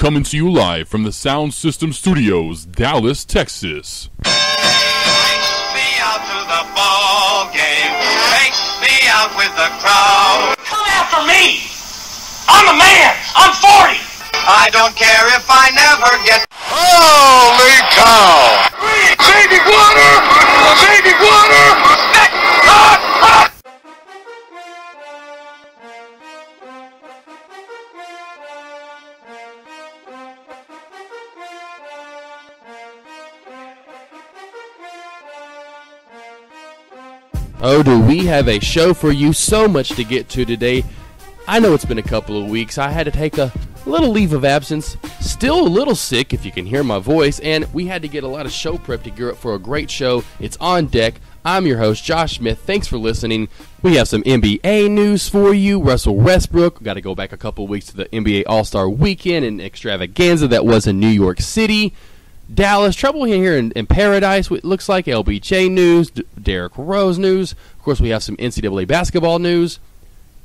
coming to you live from the Sound System Studios, Dallas, Texas. Take me out to the ball game. Take me out with the crowd. Come after me! I'm a man! I'm 40! I don't care if I never get... Holy cow! Baby water! Baby water! Oh, do we have a show for you, so much to get to today. I know it's been a couple of weeks. I had to take a little leave of absence. Still a little sick, if you can hear my voice, and we had to get a lot of show prep to gear up for a great show. It's on deck. I'm your host, Josh Smith. Thanks for listening. We have some NBA news for you. Russell Westbrook. We've got to go back a couple of weeks to the NBA All-Star Weekend and extravaganza that was in New York City. Dallas, trouble here in Paradise. It looks like LBJ news, Derrick Rose news. Of course, we have some NCAA basketball news.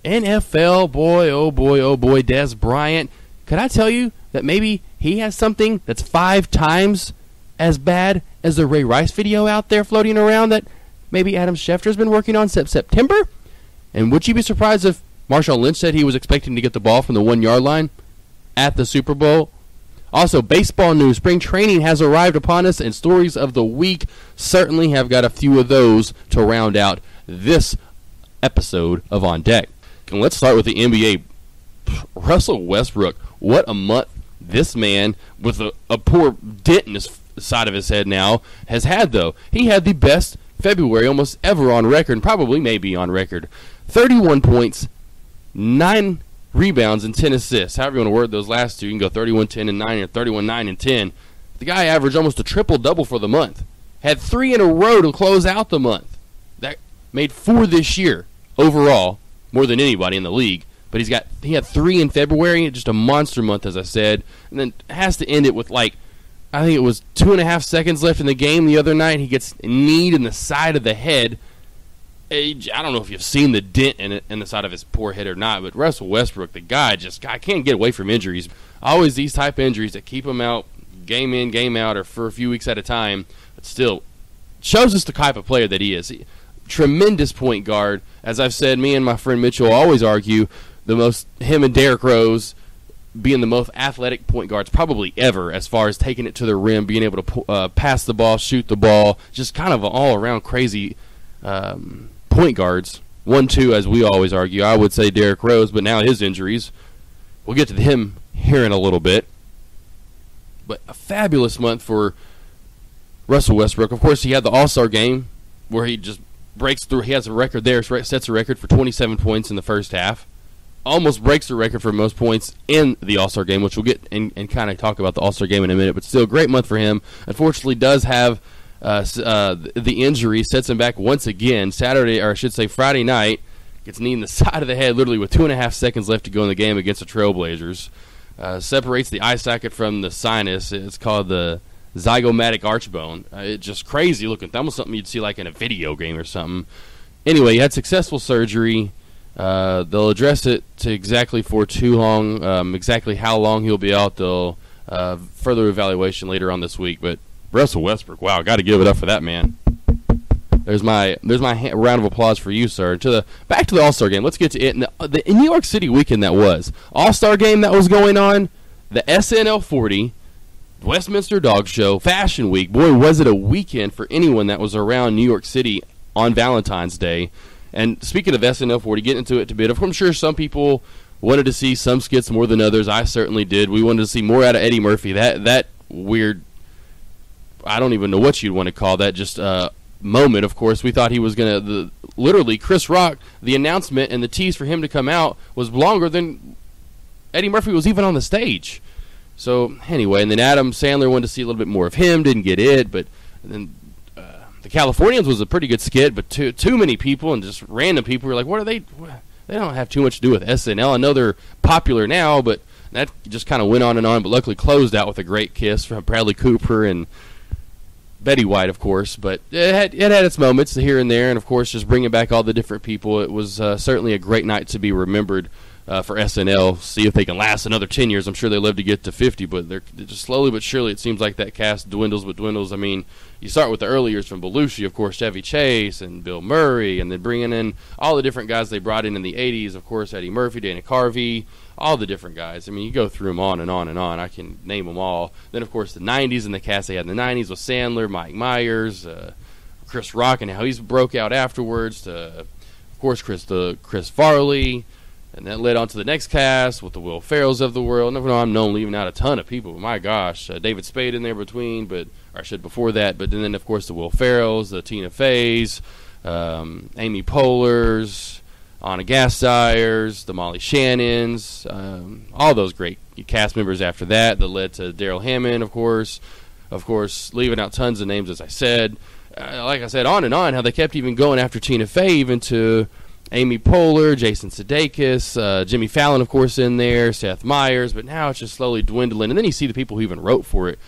NFL, boy, oh boy, oh boy, Dez Bryant. Could I tell you that maybe he has something that's 5 times as bad as the Ray Rice video out there floating around that maybe Adam Schefter's been working on since September? And would you be surprised if Marshawn Lynch said he was expecting to get the ball from the 1-yard line at the Super Bowl? Also, baseball news. Spring training has arrived upon us, and stories of the week certainly have got a few of those to round out this episode of On Deck. And let's start with the NBA. Russell Westbrook, what a month this man, with a poor dent in his side of his head now, has had, though. He had the best February almost ever on record, and probably maybe on record. 31 points, 9 rebounds, and 10 assists. However you want to word those last two, you can go 31, 10, and 9, or 31, 9, and 10. The guy averaged almost a triple-double for the month. Had 3 in a row to close out the month. That made 4 this year overall, more than anybody in the league. But he had 3 in February, just a monster month, as I said. And then has to end it with, I think it was 2.5 seconds left in the game the other night. He gets kneed in the side of the head. I don't know if you've seen the dent in the side of his poor head or not, but Russell Westbrook, the guy can't get away from injuries. Always these type of injuries that keep him out game in, game out, or for a few weeks at a time. But still, shows us the type of player that he is. Tremendous point guard. As I've said, me and my friend Mitchell always argue him and Derrick Rose being the most athletic point guards probably ever, as far as taking it to the rim, being able to pass the ball, shoot the ball, just kind of an all-around crazy point guards. 1-2, as we always argue. I would say Derrick Rose, but now his injuries. We'll get to him here in a little bit. But a fabulous month for Russell Westbrook. Of course, he had the All-Star game where he just breaks through. He has a record there, sets a record for 27 points in the first half. Almost breaks the record for most points in the All-Star game, which we'll get and kind of talk about the All-Star game in a minute. But still, a great month for him. Unfortunately, does have the injury, sets him back once again. Friday night, gets knee in the side of the head, literally with 2.5 seconds left to go in the game against the Trailblazers. Separates the eye socket from the sinus. It's called the zygomatic arch bone. It's just crazy looking. Almost something you'd see like in a video game or something. Anyway, he had successful surgery. They'll address it to exactly for too long. Exactly how long he'll be out, they'll further evaluation later on this week. But Russell Westbrook, wow, got to give it up for that man. There's my round of applause for you, sir. Back to the All-Star game. Let's get to it. The New York City weekend that was. All-Star game that was going on, the SNL 40, Westminster Dog Show, Fashion Week. Boy, was it a weekend for anyone that was around New York City on Valentine's Day. And speaking of SNL 40, getting into it a bit, I'm sure some people wanted to see some skits more than others. I certainly did. We wanted to see more out of Eddie Murphy. That weird, I don't even know what you'd want to call that, just moment, of course. We thought he was going to, literally, Chris Rock, the announcement and the tease for him to come out was longer than Eddie Murphy was even on the stage. So, anyway, and then Adam Sandler wanted to see a little bit more of him, didn't get it, but then the Californians was a pretty good skit, but too many people and just random people were like, what are they? They don't have too much to do with SNL. I know they're popular now, but that just kind of went on, but luckily closed out with a great kiss from Bradley Cooper and Betty White, of course. But it had its moments here and there, and of course just bringing back all the different people. It was certainly a great night to be remembered for SNL. See if they can last another 10 years. I'm sure they live to get to 50, but they're just slowly but surely. It seems like that cast dwindles but dwindles. I mean, you start with the early years from Belushi, of course, Chevy Chase and Bill Murray, and then bringing in all the different guys they brought in the 80s. Of course, Eddie Murphy, Dana Carvey, all the different guys. I mean, you go through them on and on and on. I can name them all. Then, of course, the 90s and the cast they had in the 90s with Sandler, Mike Myers, Chris Rock, and how he's broke out afterwards. Of course, Chris Farley. And that led on to the next cast with the Will Ferrells of the world. No, I'm known leaving out a ton of people. But my gosh, David Spade in there between, before that. But then, of course, the Will Ferrells, the Tina Feys, Amy Poehler's, Anna Gasteir's, the Molly Shannons, all those great cast members after that led to Daryl Hammond, of course, leaving out tons of names, as I said. Like I said, on and on, how they kept even going after Tina Fey, even to Amy Poehler, Jason Sudeikis, Jimmy Fallon, of course, in there, Seth Meyers, but now it's just slowly dwindling. And then you see the people who even wrote for it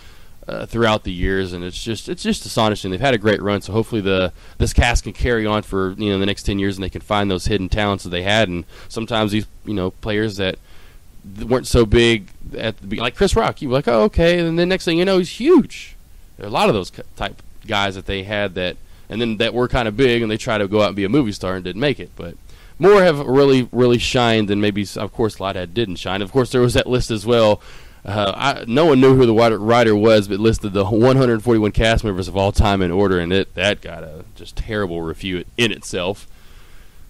throughout the years, and it's just astonishing. They've had a great run, so hopefully this cast can carry on for the next 10 years, and they can find those hidden talents that they had. And sometimes these players that weren't so big at the beginning, like Chris Rock, you were like, oh, okay, and then next thing you know, he's huge. There are a lot of those type guys that they had that were kind of big, and they tried to go out and be a movie star and didn't make it. But more have really, really shined than maybe, of course, a lot didn't shine. Of course, there was that list as well. No one knew who the writer was, but listed the 141 cast members of all time in order, and that got a just terrible review in itself.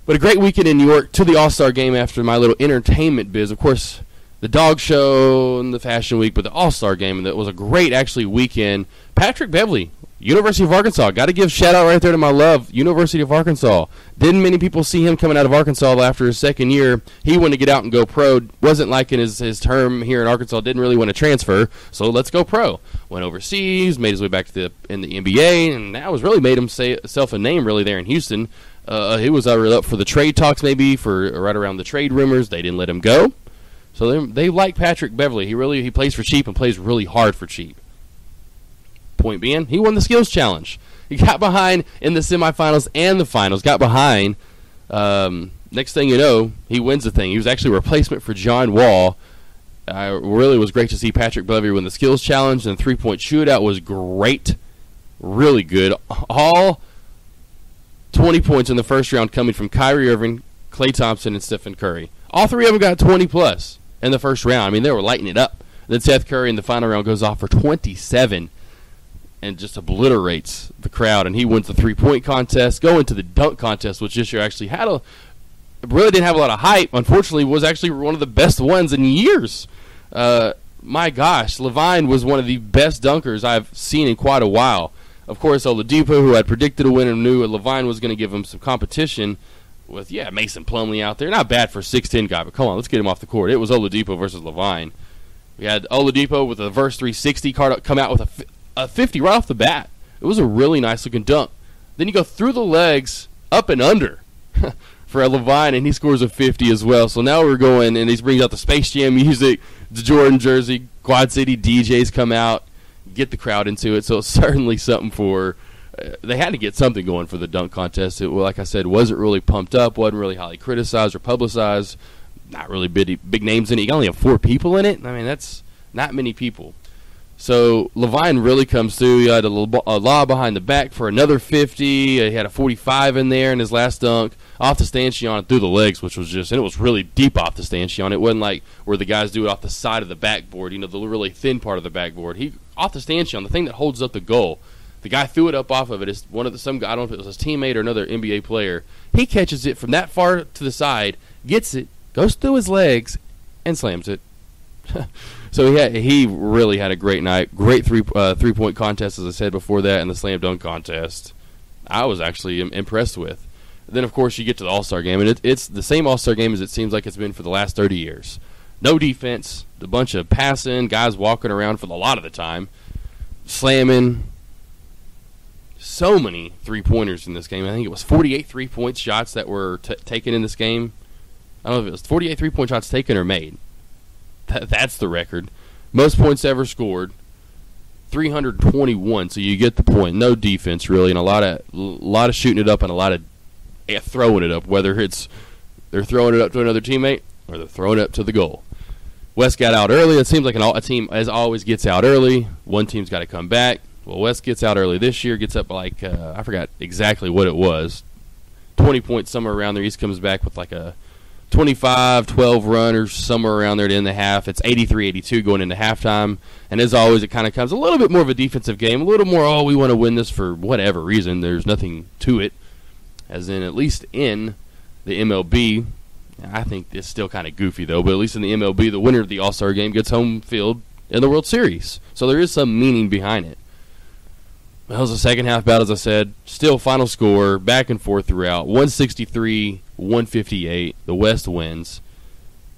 But a great weekend in New York to the All-Star Game after my little entertainment biz. Of course, the dog show and the fashion week, but the All-Star Game, and that was a great, actually, weekend. Patrick Beverly, University of Arkansas. Got to give shout out right there to my love, University of Arkansas. Didn't many people see him coming out of Arkansas after his second year. He wanted to get out and go pro. Wasn't liking his term here in Arkansas. Didn't really want to transfer. So let's go pro. Went overseas, made his way back to in the NBA, and that was really made himself a name really there in Houston. He was up for the trade talks maybe for right around the trade rumors. They didn't let him go. So they like Patrick Beverly. He plays for cheap and plays really hard for cheap. Point being, he won the skills challenge. He got behind in the semifinals and the finals. Got behind. Next thing you know, he wins the thing. He was actually a replacement for John Wall. Really was great to see Patrick Beverly win the skills challenge, and the three-point shootout was great. Really good. All 20 points in the first round coming from Kyrie Irving, Klay Thompson, and Stephen Curry. All three of them got 20-plus in the first round. I mean, they were lighting it up. Then Seth Curry in the final round goes off for 27 and just obliterates the crowd, and he wins the three-point contest. Going to the dunk contest, which this year actually really didn't have a lot of hype. Unfortunately, was actually one of the best ones in years. My gosh, Levine was one of the best dunkers I've seen in quite a while. Of course, Oladipo, who had predicted a winner, knew Levine was going to give him some competition with, Mason Plumlee out there. Not bad for a 6'10 guy, but come on, let's get him off the court. It was Oladipo versus Levine. We had Oladipo with a reverse 360 card come out with a 50 right off the bat. It was a really nice-looking dunk. Then you go through the legs, up and under for Levine, and he scores a 50 as well. So now we're going, and he brings out the Space Jam music, the Jordan jersey, Quad City DJs come out, get the crowd into it. So it's certainly something for they had to get something going for the dunk contest. It, like I said, wasn't really pumped up, wasn't really highly criticized or publicized, not really big names in it. You only have 4 people in it. I mean, that's not many people. So Levine really comes through. He had a lob behind the back for another 50. He had a 45 in there in his last dunk. Off the stanchion through the legs, which was just, and it was really deep off the stanchion. It wasn't like where the guys do it off the side of the backboard, the really thin part of the backboard. He off the stanchion, the thing that holds up the goal. The guy threw it up off of it. It's one of some guy, I don't know if it was his teammate or another NBA player. He catches it from that far to the side, gets it, goes through his legs, and slams it. So he really had a great night. Great three-point contest, as I said before that, and the slam dunk contest. I was actually impressed with. Then, of course, you get to the All-Star Game, and it's the same All-Star Game as it seems like it's been for the last 30 years. No defense, a bunch of passing, guys walking around for a lot of the time, slamming. So many three-pointers in this game. I think it was 48 three-point shots that were taken in this game. I don't know if it was 48 three-point shots taken or made. That's the record. Most points ever scored. 321, so you get the point. No defense, really, and a lot of shooting it up and a lot of throwing it up, whether it's they're throwing it up to another teammate or they're throwing it up to the goal. West got out early. It seems like a team, as always, gets out early. One team's got to come back. Well, West gets out early this year, gets up like, I forgot exactly what it was, 20 points somewhere around there. East comes back with like a 25-12 run or somewhere around there to end the half. It's 83-82 going into halftime. And as always, it kind of comes a little bit more of a defensive game, a little more, we want to win this for whatever reason. There's nothing to it. As in, at least in the MLB, I think it's still kind of goofy, though, but at least in the MLB, the winner of the All-Star game gets home field in the World Series. So there is some meaning behind it. That was a second-half bout, as I said. Still final score, back and forth throughout. 163-158. The West wins.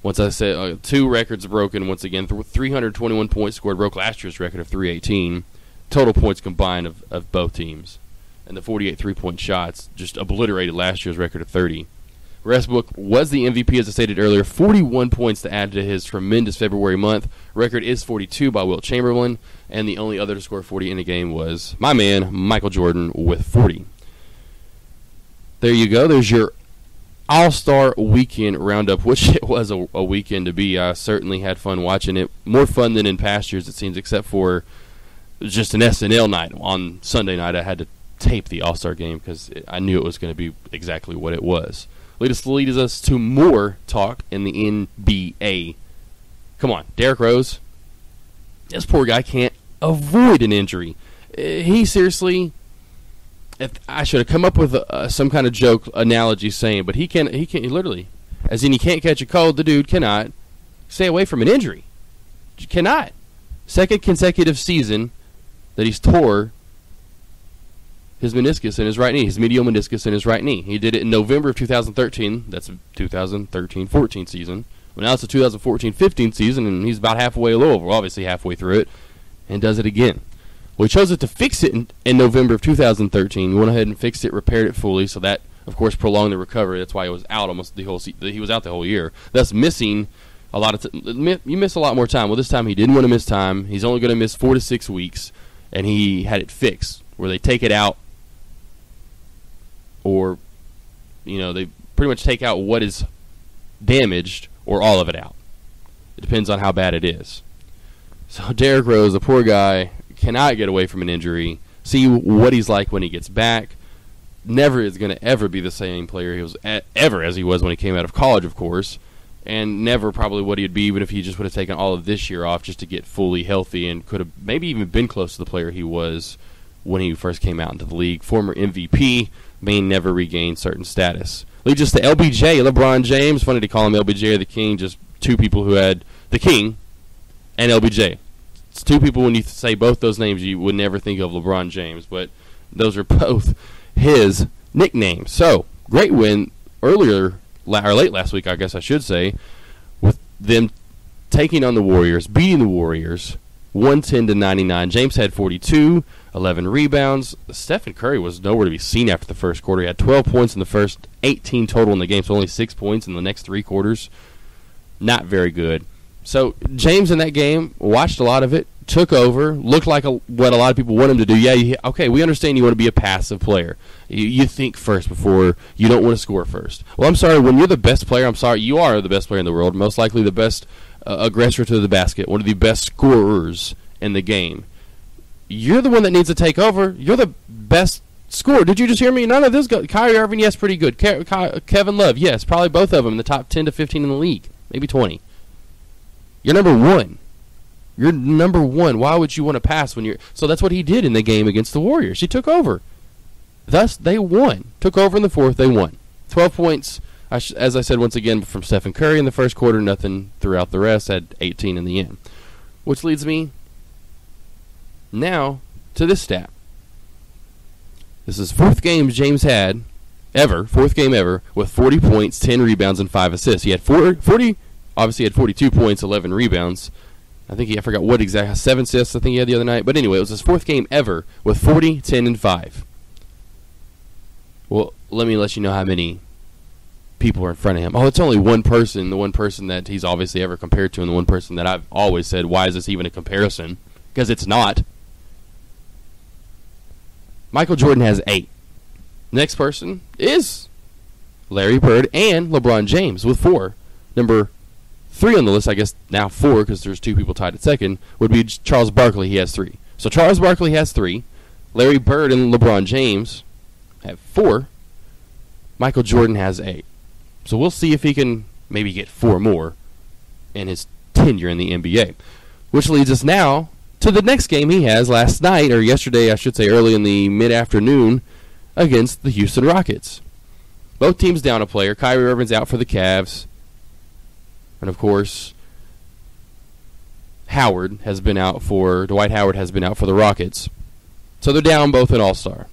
Once I said, 2 records broken once again. 321 points scored, broke last year's record of 318. Total points combined of both teams. And the 48 3-point shots just obliterated last year's record of 30. Westbrook was the MVP, as I stated earlier. 41 points to add to his tremendous February month. Record is 42 by Wilt Chamberlain. And the only other to score 40 in the game was my man, Michael Jordan, with 40. There you go. There's your All-Star Weekend roundup, which it was a weekend to be. I certainly had fun watching it. More fun than in past years, it seems, except for just an SNL night. On Sunday night, I had to tape the All-Star game because I knew it was going to be exactly what it was. Leads us to more talk in the NBA. Come on, Derrick Rose. This poor guy can't avoid an injury. He seriously, if I should have come up with some kind of joke analogy saying, but he can't literally, as in he can't catch a cold. The dude cannot stay away from an injury. Cannot. Second consecutive season that he's tore his meniscus in his right knee, his medial meniscus in his right knee. He did it in November of 2013. That's a 2013-14 season. Well, now it's a 2014-15 season, and he's about halfway, a little over, obviously halfway through it, and does it again. Well, he chose it to fix it in November of 2013. He went ahead and fixed it, repaired it fully, so that, of course, prolonged the recovery. That's why he was out almost the whole he was out the whole year. Thus missing a lot of you miss a lot more time. Well, this time he didn't want to miss time. He's only going to miss 4 to 6 weeks, and he had it fixed, where they take it out, or, they pretty much take out what is damaged or all of it out. It depends on how bad it is. So Derrick Rose, the poor guy, cannot get away from an injury. See what he's like when he gets back. Never is going to ever be the same player he was ever as he was when he came out of college, of course, and never probably what he'd be even if he just would have taken all of this year off just to get fully healthy and could have maybe even been close to the player he was when he first came out into the league. Former MVP, may never regain certain status. Leads us to LBJ, LeBron James. Funny to call him LBJ or the King, just two people who had the King and LBJ. It's two people, when you say both those names, you would never think of LeBron James, but those are both his nicknames. So, great win earlier, or late last week, I guess I should say, with them taking on the Warriors, beating the Warriors, 110-99. James had 42, 11 rebounds. Stephen Curry was nowhere to be seen after the first quarter. He had 12 points in the first, 18 total in the game, so only 6 points in the next 3 quarters. Not very good. So James in that game watched a lot of it, took over, looked like what a lot of people want him to do. Yeah, okay, we understand you want to be a passive player. You think first before, you don't want to score first. Well, I'm sorry, when you're the best player, I'm sorry, you are the best player in the world, most likely the best aggressor to the basket, one of the best scorers in the game. You're the one that needs to take over. You're the best scorer. Did you just hear me? None of this. Kyrie Irving, yes, pretty good. Kevin Love, yes, probably both of them in the top 10 to 15 in the league, maybe 20. You're number one. You're number one. Why would you want to pass when you're... So that's what he did in the game against the Warriors. He took over. Thus, they won. Took over in the fourth, they won. 12 points, as I said once again, from Stephen Curry in the first quarter, nothing throughout the rest, had 18 in the end. Which leads me now to this stat. This is fourth game James had ever, fourth game ever, with 40 points, 10 rebounds, and 5 assists. He had 40, obviously had 42 points, 11 rebounds. I forgot what exactly, 7 assists I think he had the other night. But anyway, it was his fourth game ever with 40, 10, and 5. Well, let me let you know how many people are in front of him. Oh, it's only one person, the one person that he's obviously ever compared to, and the one person that I've always said, why is this even a comparison? Because it's not. Michael Jordan has 8. Next person is Larry Bird and LeBron James with 4. Number 3 on the list, I guess now 4 because there's 2 people tied at second, would be Charles Barkley. He has 3. So Charles Barkley has 3. Larry Bird and LeBron James have 4. Michael Jordan has 8. So we'll see if he can maybe get 4 more in his tenure in the NBA. Which leads us now to the next game he has last night, or yesterday, I should say, early in the mid-afternoon, against the Houston Rockets. Both teams down a player. Kyrie Irving's out for the Cavs. And, of course, Dwight Howard has been out for the Rockets. So they're down both an all-star.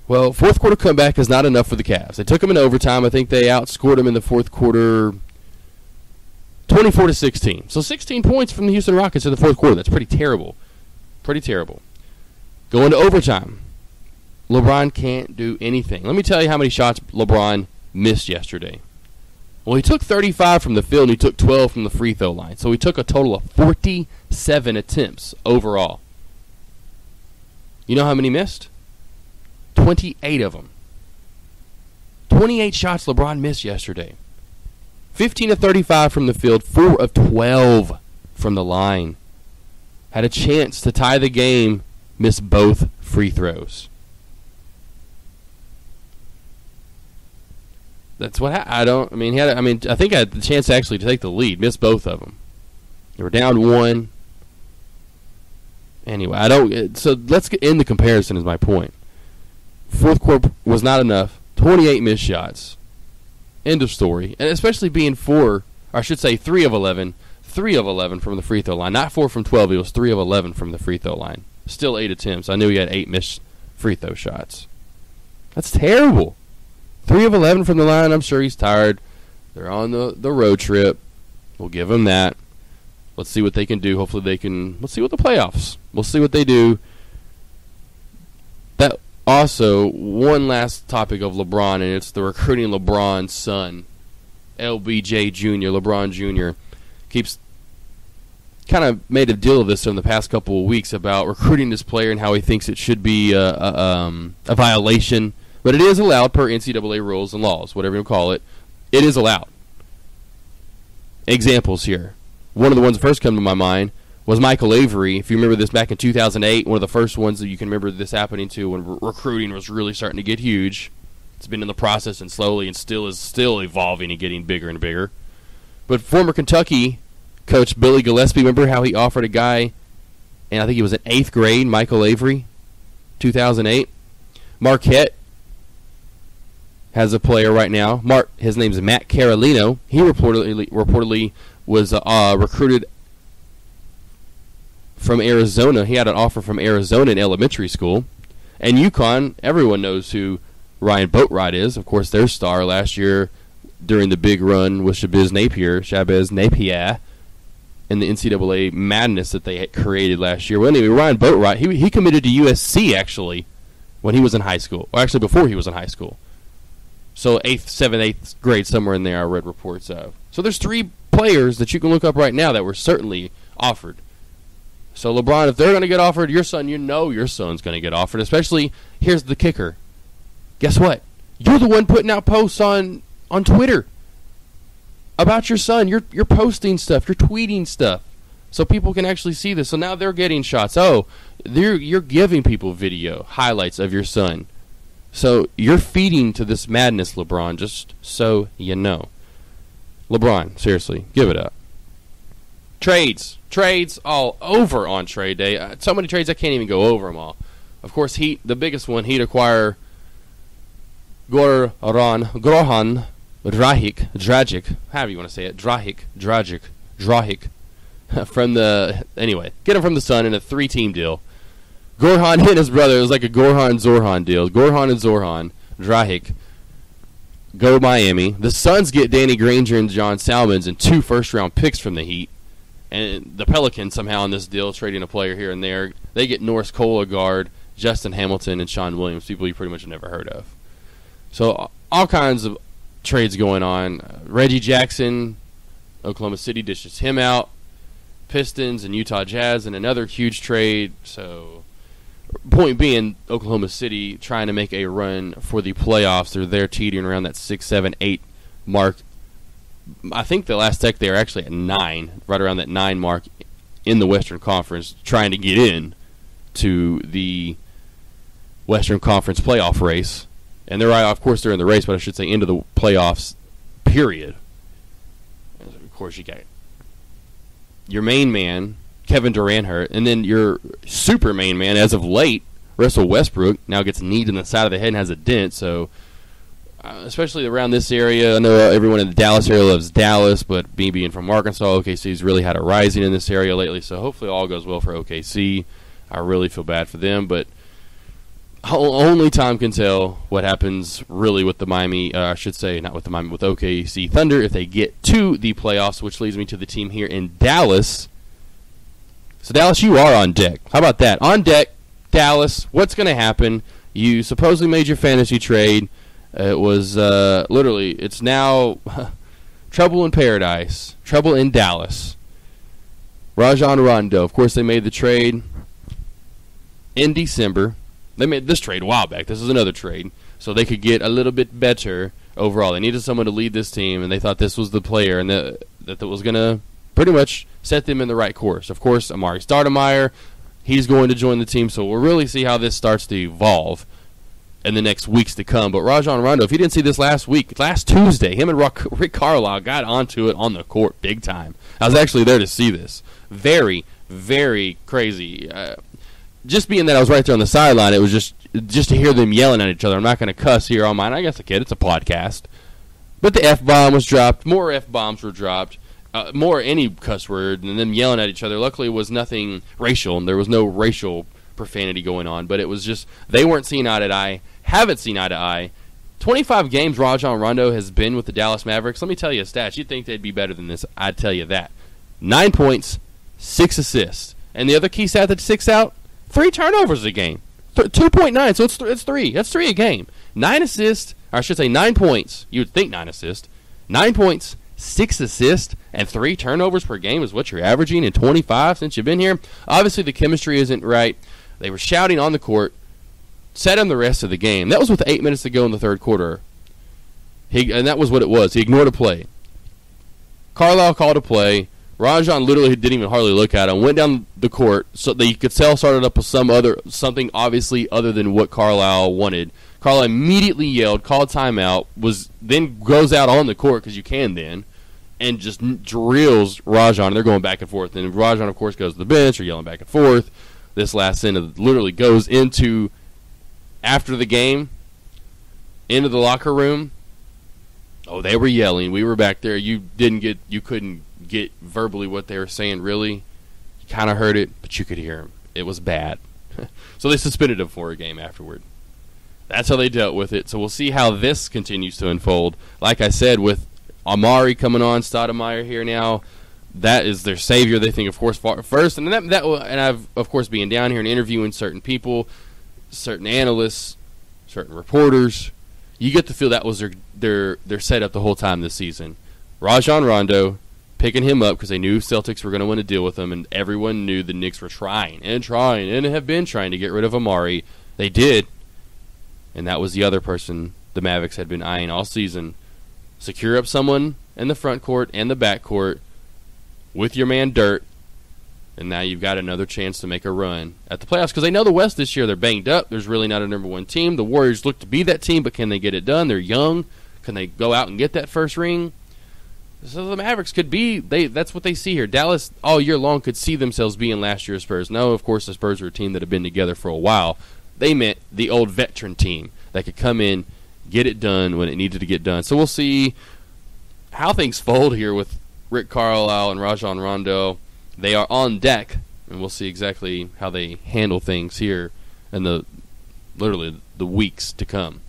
Well, fourth quarter comeback is not enough for the Cavs. They took them in overtime. I think they outscored them in the fourth quarter 24-16. So 16 points from the Houston Rockets in the fourth quarter. That's pretty terrible. Pretty terrible. Going to overtime. LeBron can't do anything. Let me tell you how many shots LeBron missed yesterday. Well, he took 35 from the field and he took 12 from the free throw line. So he took a total of 47 attempts overall. You know how many missed? 28 of them. 28 shots LeBron missed yesterday. 15 of 35 from the field, 4 of 12 from the line. Had a chance to tie the game, missed both free throws. That's what I think I had the chance actually to take the lead, missed both of them. They were down 1. Anyway, so let's end the comparison is my point. Fourth quarter was not enough. 28 missed shots. End of story. And especially being 3 of 11. 3 of 11 from the free throw line. Not 4 from 12. It was 3 of 11 from the free throw line. Still 8 attempts. I knew he had 8 missed free throw shots. That's terrible. 3 of 11 from the line. I'm sure he's tired. They're on the road trip. We'll give him that. Let's see what they can do. Hopefully they can. Let's see what the playoffs. We'll see what they do. That also, one last topic of LeBron, and it's the recruiting LeBron's son, LBJ Jr., LeBron Jr. Keeps kind of made a deal of this in the past couple of weeks about recruiting this player and how he thinks it should be a violation. But it is allowed per NCAA rules and laws, whatever you call it. It is allowed. Examples here. One of the ones that first come to my mind was Michael Avery. If you remember this back in 2008, one of the first ones that you can remember this happening to when recruiting was really starting to get huge. It's been in the process and slowly and still evolving and getting bigger and bigger. But former Kentucky coach Billy Gillispie, remember how he offered a guy, and I think he was in 8th grade, Michael Avery, 2008. Marquette has a player right now. His name's Matt Carolino. He reportedly was recruited from Arizona. He had an offer from Arizona in elementary school. And UConn, everyone knows who Ryan Boatright is. Of course, their star last year during the big run with Shabazz Napier, and the NCAA madness that they had created last year. Well, anyway, Ryan Boatright, he committed to USC, actually, when he was in high school. Or actually, before he was in high school. So 8th grade, somewhere in there, I read reports of. So there's 3 players that you can look up right now that were certainly offered. So LeBron, if they're going to get offered, your son, you know your son's going to get offered. Especially, here's the kicker. Guess what? You're the one putting out posts on Twitter about your son. You're posting stuff. You're tweeting stuff. So people can actually see this. So now they're getting shots. Oh, you're giving people video highlights of your son. So you're feeding to this madness, LeBron, just so you know. LeBron, seriously, give it up. Trades all over on trade day. So many trades I can't even go over them all. Of course, Heat, the biggest one, Heat acquire Goran Dragic, however you want to say it, Dragic, get him from the Sun in a 3-team deal. Gorhan and his brother, it was like a Gorhan-Zorhan deal. Gorhan and Zorhan, Dragic, go Miami. The Suns get Danny Granger and John Salmons and 2 first-round picks from the Heat. And the Pelicans somehow in this deal, trading a player here and there, they get Norris Cole, guard, Justin Hamilton, and Sean Williams, people you pretty much have never heard of. So all kinds of trades going on. Reggie Jackson, Oklahoma City dishes him out. Pistons and Utah Jazz and another huge trade. So point being, Oklahoma City trying to make a run for the playoffs. They're there teetering around that 6, 7, 8 mark. I think the last tech they are actually at 9, right around that 9 mark in the Western Conference, trying to get in to the Western Conference playoff race. And they're, of course, they're in the race, but I should say into the playoffs, period. And of course, you got your main man, Kevin Durant, hurt, and then your super main man, as of late, Russell Westbrook, now gets kneed in the side of the head and has a dent. So, especially around this area, I know everyone in the Dallas area loves Dallas, but me being from Arkansas, OKC's really had a rising in this area lately. So hopefully all goes well for OKC. I really feel bad for them, but only time can tell what happens really with the Miami, I should say, not with the Miami, with OKC Thunder if they get to the playoffs, which leads me to the team here in Dallas. So, Dallas, you are on deck. How about that? On deck, Dallas, what's going to happen? You supposedly made your fantasy trade. It was literally, it's now trouble in paradise, trouble in Dallas. Rajon Rondo, of course, they made the trade in December. They made this trade a while back. This is another trade. So they could get a little bit better overall. They needed someone to lead this team, and they thought this was the player and that was going to pretty much set them in the right course. Of course, Amari Stoudemire, he's going to join the team, so we'll really see how this starts to evolve in the next weeks to come. But Rajon Rondo, if you didn't see this last Tuesday, him and Rick Carlisle got onto it on the court big time. I was actually there to see this. Very, very crazy. Just being that I was right there on the sideline, it was just to hear them yelling at each other. I'm not going to cuss here on mine. I guess I kid. It's a podcast. But the F-bomb was dropped. More F-bombs were dropped. More any cuss word, and them yelling at each other. Luckily, it was nothing racial, and there was no racial profanity going on. But it was just, they weren't seeing eye to eye. Haven't seen eye to eye. 25 games Rajon Rondo has been with the Dallas Mavericks. Let me tell you a stat. You'd think they'd be better than this. I'd tell you that. 9 points, 6 assists. And the other key stat that sticks out, 3 turnovers a game. 2.9, so it's 3. That's 3 a game. 9 assists, or I should say 9 points. You would think 9 assists. 9 points, 6 assists, and 3 turnovers per game is what you're averaging in 25 since you've been here. Obviously, the chemistry isn't right. They were shouting on the court. Set him the rest of the game. That was with 8 minutes to go in the third quarter. And that was what it was. He ignored a play. Carlisle called a play. Rajon literally didn't even hardly look at him. Went down the court so that you could tell started up with something obviously other than what Carlisle wanted. Carlisle immediately yelled, called timeout, then goes out on the court because you can then, and just drills Rajon. They're going back and forth. And Rajon, of course, goes to the bench or yelling back and forth. This last sentence literally goes into, after the game, into the locker room. Oh, they were yelling. We were back there. You couldn't get verbally what they were saying, really. You kind of heard it, but you could hear them. It was bad. So they suspended him for a game afterward. That's how they dealt with it. So we'll see how this continues to unfold. Like I said, with Amari coming on, Stoudemire here now, that is their savior. They think, of course, first. And I've, of course, being down here and interviewing certain people, certain analysts, certain reporters, you get to feel that was their setup the whole time this season. Rajon Rondo picking him up because they knew Celtics were going to win a deal with him, and everyone knew the Knicks were trying and have been trying to get rid of Amari. They did, and that was the other person the Mavericks had been eyeing all season. Secure up someone in the front court and the back court with your man Dirt, and now you've got another chance to make a run at the playoffs because they know the West this year, they're banged up. There's really not a number one team. The Warriors look to be that team, but can they get it done? They're young. Can they go out and get that first ring? So the Mavericks could be, that's what they see here. Dallas all year long could see themselves being last year's Spurs. No, of course, the Spurs are a team that have been together for a while. They meant the old veteran team that could come in, get it done when it needed to get done. So we'll see how things fold here with Rick Carlisle and Rajon Rondo. They are on deck, and we'll see exactly how they handle things here in literally the weeks to come.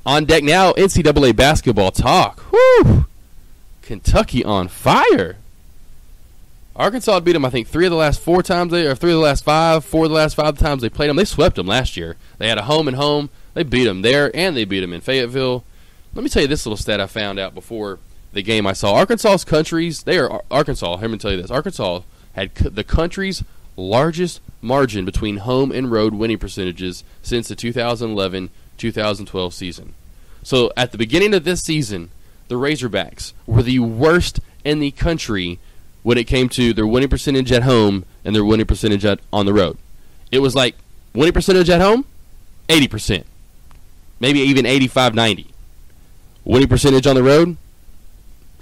On deck now, NCAA basketball talk. Whew! Kentucky on fire. Arkansas beat them, I think, 4 of the last 5 times they played them. They swept them last year. They had a home and home. They beat them there, and they beat them in Fayetteville. Let me tell you this little stat I found out before the game I saw. Arkansas had the country's largest margin between home and road winning percentages since the 2011-2012 season. So at the beginning of this season, the Razorbacks were the worst in the country when it came to their winning percentage at home and their winning percentage on the road. It was like winning percentage at home, 80%. Maybe even 85, 90. Winning percentage on the road,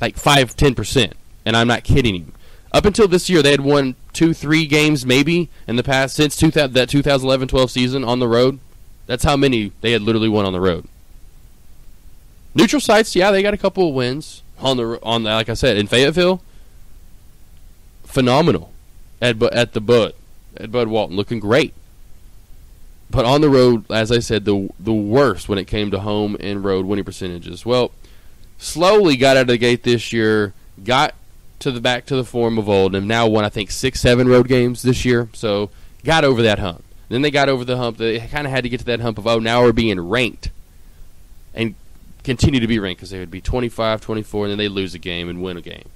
like 5, 10%. And I'm not kidding you. Up until this year, they had won 2-3 games maybe in the past since that 2011-12 season on the road. That's how many they had literally won on the road. Neutral sites, yeah, they got a couple of wins on the like I said, in Fayetteville. Phenomenal at Bud Walton, looking great. But on the road, as I said, the worst when it came to home and road winning percentages. Well, slowly got out of the gate this year, got back to the form of old, and now won, I think, 6-7 road games this year. So got over that hump. Then they got over the hump. They kind of had to get to that hump of, oh, now we're being ranked. And continue to be ranked because they would be 25, 24, and then they'd lose a game and win a game.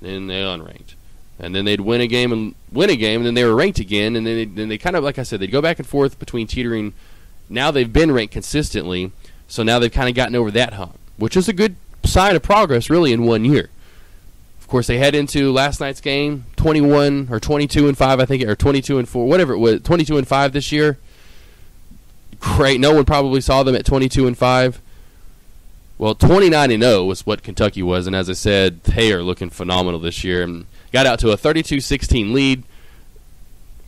Then they unranked. And then they'd win a game, and then they were ranked again. And then they kind of, like I said, they'd go back and forth between teetering. Now they've been ranked consistently, so now they've kind of gotten over that hump, which is a good sign of progress, really, in 1 year. Of course, they head into last night's game, 21 or 22-5, I think, or 22-4, whatever it was, 22-5 this year. Great. No one probably saw them at 22-5. Well, 29-0 was what Kentucky was, and as I said, they are looking phenomenal this year. And got out to a 32-16 lead.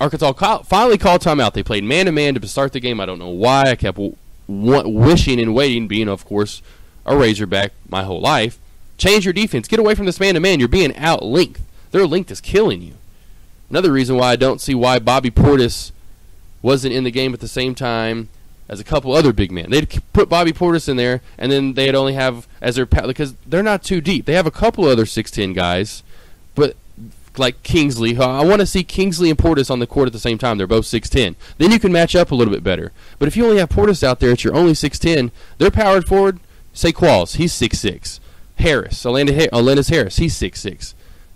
Arkansas finally called timeout. They played man-to-man to start the game. I don't know why. I kept wishing and waiting, being, of course, a Razorback my whole life. Change your defense. Get away from this man-to-man. You're being out-length. Their length is killing you. Another reason why I don't see why Bobby Portis wasn't in the game at the same time as a couple other big men. They'd put Bobby Portis in there, and then they'd only have as their because they're not too deep. They have a couple other 6'10 guys, but like Kingsley. I want to see Kingsley and Portis on the court at the same time. They're both 6'10. Then you can match up a little bit better. But if you only have Portis out there, it's your only 6'10. They're powered forward. Say Qualls, he's 6'6". Harris, Alandis Harris, he's 6'6".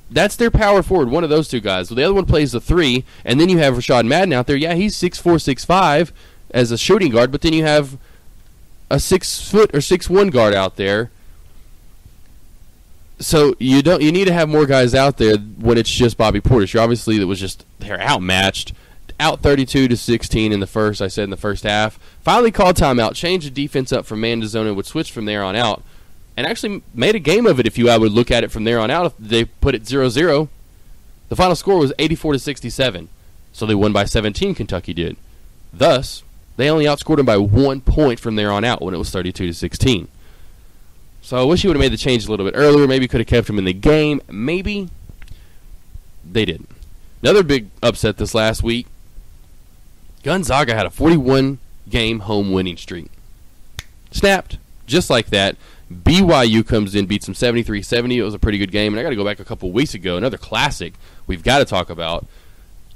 That's their power forward, one of those two guys. Well, the other one plays the 3, and then you have Rashad Madden out there. Yeah, he's 6'4", 6'5", as a shooting guard, but then you have a 6 foot or 6'1" guard out there. So you need to have more guys out there when it's just Bobby Portis. They're outmatched, out 32-16 in the first. I said in the first half. Finally called timeout, changed the defense up from man to zone, and would switch from there on out, and actually made a game of it. If I would look at it from there on out, if they put it 0-0, the final score was 84-67. So they won by 17. Kentucky did. Thus, they only outscored them by 1 point from there on out when it was 32-16. So I wish he would have made the change a little bit earlier. Maybe could have kept him in the game. Maybe. They didn't. Another big upset this last week. Gonzaga had a 41-game home winning streak. Snapped. Just like that. BYU comes in, beats them 73-70. It was a pretty good game. And I got to go back a couple weeks ago. Another classic we've got to talk about.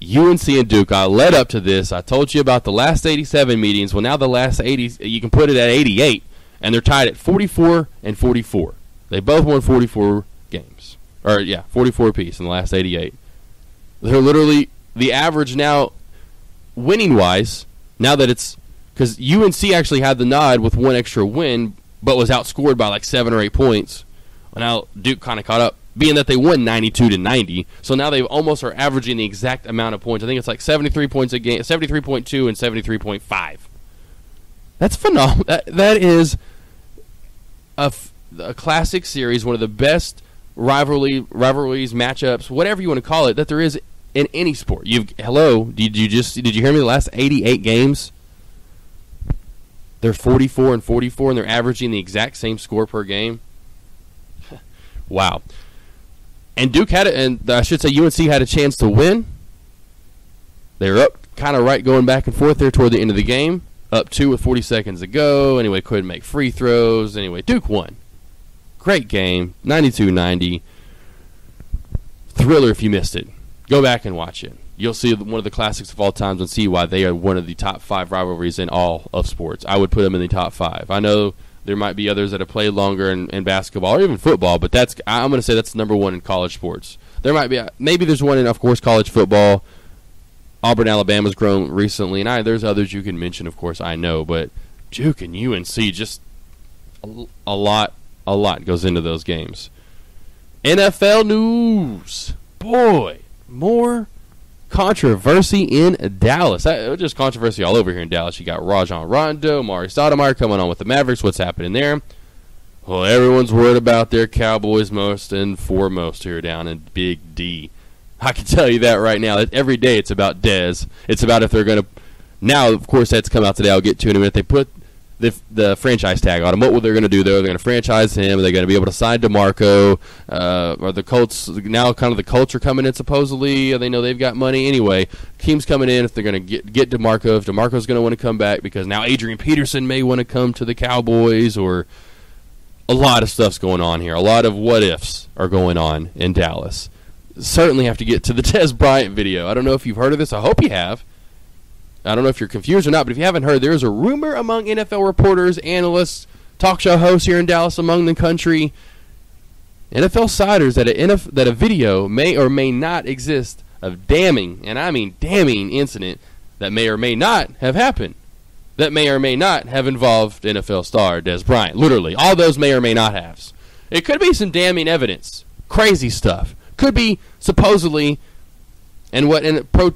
UNC and Duke. I led up to this. I told you about the last 87 meetings. Well, now the last 80, you can put it at 88. And they're tied at 44-44. They both won 44 games. 44 apiece in the last 88. They're literally the average now, winning-wise, now that it's – because UNC actually had the nod with one extra win, but was outscored by like 7 or 8 points. Well, now Duke kind of caught up, being that they won 92-90. So now they almost are averaging the exact amount of points. I think it's like 73 points a game, 73.2 and 73.5. That's phenomenal. That is a classic series, one of the best rivalries, matchups, whatever you want to call it, that there is in any sport. Did you hear me? The last 88 games, they're 44-44, and they're averaging the exact same score per game. Wow. And UNC had a chance to win. They were up kind of right going back and forth there toward the end of the game. Up 2 with 40 seconds to go. Anyway, couldn't make free throws. Anyway, Duke won. Great game. 92-90. Thriller if you missed it. Go back and watch it. You'll see one of the classics of all times and see why they are one of the top 5 rivalries in all of sports. I would put them in the top 5. I know there might be others that have played longer in basketball or even football, but I'm going to say that's number 1 in college sports. There might be maybe there's one in, of course, college football. Auburn, Alabama's grown recently, and there's others you can mention, of course, I know, but Duke and UNC just a lot A lot goes into those games. NFL news. Boy, more controversy in Dallas. It was just controversy all over here in Dallas. You got Rajon Rondo, Mari Stoudemire coming on with the Mavericks. What's happening there? Well, everyone's worried about their Cowboys most and foremost here down in Big D. I can tell you that right now. That every day it's about Dez. It's about if they're going to... Now, of course, that's come out today. I'll get to it in a minute. They put the franchise tag on him. What they're going to do, though, they're going to franchise him. They're going to be able to sign DeMarco. Or the Colts, now kind of the Colts are coming in, supposedly. They know they've got money. Anyway, teams coming in if they're going to get DeMarco. If DeMarco's going to want to come back because now Adrian Peterson may want to come to the Cowboys, or a lot of stuff's going on here. A lot of what-ifs are going on in Dallas. Certainly have to get to the Dez Bryant video. I don't know if you've heard of this. I hope you have. I don't know if you're confused or not, but if you haven't heard, there is a rumor among NFL reporters, analysts, talk show hosts here in Dallas, among the country, NFL siders, that a video may or may not exist of damning, and I mean damning, incident that may or may not have happened, that may or may not have involved NFL star Dez Bryant. Literally, all those may or may not have. It could be some damning evidence, crazy stuff. Could be supposedly, and what in Pro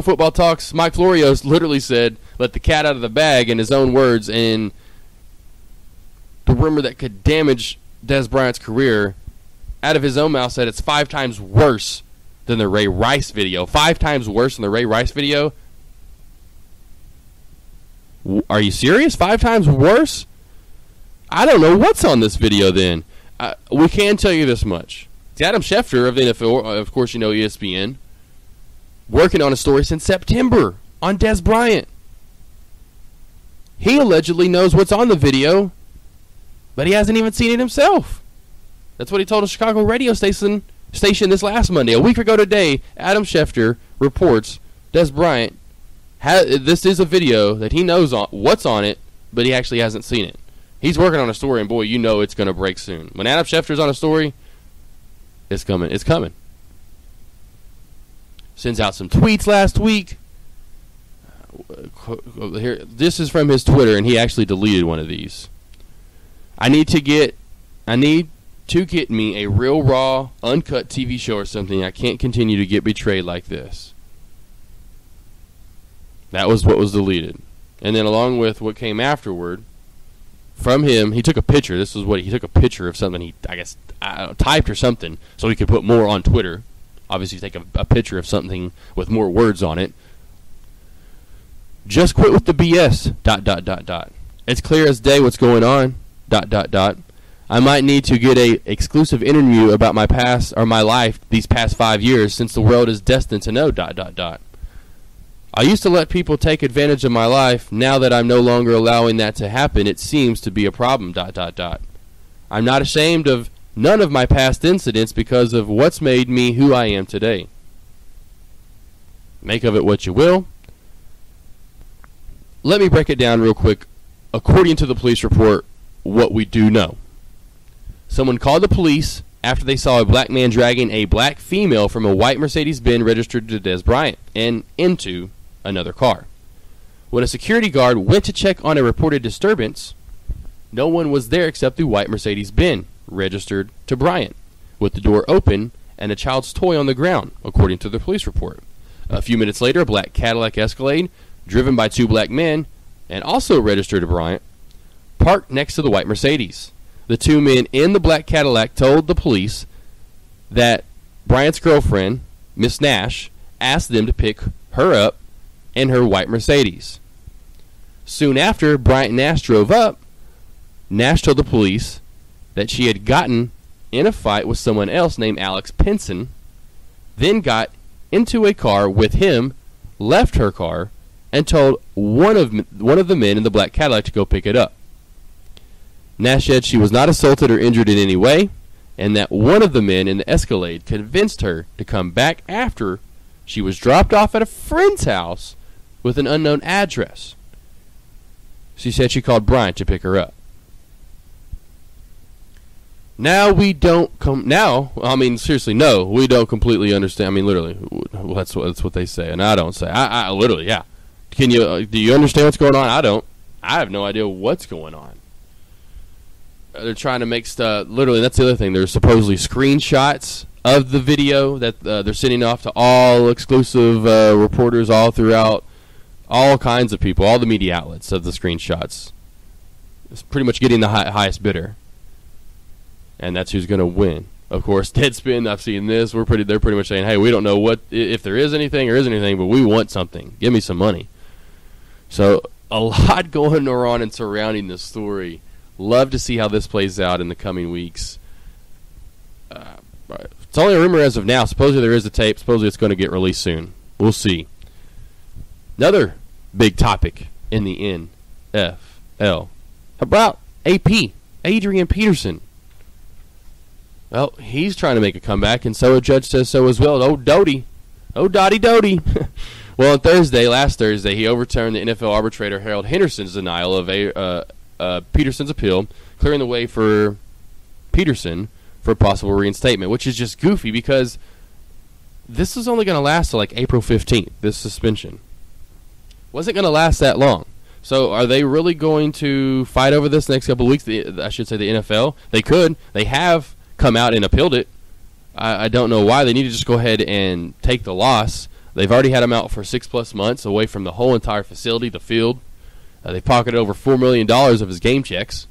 Football Talks, Mike Florio's literally said, let the cat out of the bag in his own words, and the rumor that could damage Dez Bryant's career, out of his own mouth, said it's 5 times worse than the Ray Rice video. 5 times worse than the Ray Rice video? Are you serious? 5 times worse? I don't know what's on this video then. We can tell you this much. It's Adam Schefter of the NFL, of course you know ESPN, working on a story since September on Dez Bryant. He allegedly knows what's on the video, but he hasn't even seen it himself. That's what he told a Chicago radio station this last Monday. A week ago today, Adam Schefter reports Dez Bryant, this is a video that he knows what's on it, but he actually hasn't seen it. He's working on a story, and boy, you know it's going to break soon. When Adam Schefter's on a story, it's coming. It's coming. Sends out some tweets last week. Here, this is from his Twitter, and he actually deleted one of these. I need to get me a real raw, uncut TV show or something. I can't continue to get betrayed like this. That was what was deleted. And then along with what came afterward, from him, he took a picture. This was what he took a picture of something he, I guess, typed or something, so he could put more on Twitter. Obviously, take a picture of something with more words on it. Just quit with the BS. ... It's clear as day what's going on. ... I might need to get a exclusive interview about my past or my life these past 5 years, since the world is destined to know ... I used to let people take advantage of my life. Now that I'm no longer allowing that to happen, it seems to be a problem ... I'm not ashamed of none of my past incidents because of what's made me who I am today. Make of it what you will. Let me break it down real quick. According to the police report, what we do know. Someone called the police after they saw a black man dragging a black female from a white Mercedes-Benz registered to Dez Bryant and into another car. When a security guard went to check on a reported disturbance, no one was there except the white Mercedes-Benz registered to Bryant, with the door open and a child's toy on the ground, according to the police report. A few minutes later, a black Cadillac Escalade, driven by 2 black men, and also registered to Bryant, parked next to the white Mercedes. The 2 men in the black Cadillac told the police that Bryant's girlfriend, Miss Nash, asked them to pick her up in her white Mercedes. Soon after Bryant and Nash drove up, Nash told the police that she had gotten in a fight with someone else named Alex Pinson, then got into a car with him, left her car, and told one of the men in the black Cadillac to go pick it up. Nash said she was not assaulted or injured in any way, and that one of the men in the Escalade convinced her to come back after she was dropped off at a friend's house with an unknown address. She said she called Bryant to pick her up. Now we don't seriously, no, we don't completely understand. I mean, literally, that's what they say, and I don't say. I literally, yeah. Do you understand what's going on? I don't. I have no idea what's going on. They're trying to make stuff. Literally, that's the other thing. There's supposedly screenshots of the video that they're sending off to all exclusive reporters all throughout, all kinds of people, all the media outlets of the screenshots. It's pretty much getting the highest bidder, and that's who's going to win. Of course, Deadspin, I've seen this. They're pretty much saying, hey, we don't know if there is anything or isn't anything, but we want something. Give me some money. So a lot going on and surrounding this story. Love to see how this plays out in the coming weeks. It's only a rumor as of now. Supposedly there is a tape. Supposedly it's going to get released soon. We'll see. Another big topic in the NFL. How about AP, Adrian Peterson? Well, he's trying to make a comeback, and so a judge says so as well. Oh, Doty. Oh, Dotty Doty. Well, on last Thursday, he overturned the NFL arbitrator Harold Henderson's denial of Peterson's appeal, clearing the way for Peterson for a possible reinstatement, which is just goofy because this is only going to last till like April 15th, this suspension. Wasn't going to last that long. So are they really going to fight over this next couple of weeks? I should say the NFL. They could. They have come out and appealed it. I don't know why. They need to just go ahead and take the loss. They've already had him out for 6+ months away from the whole entire facility, the field. They pocketed over $4 million of his game checks.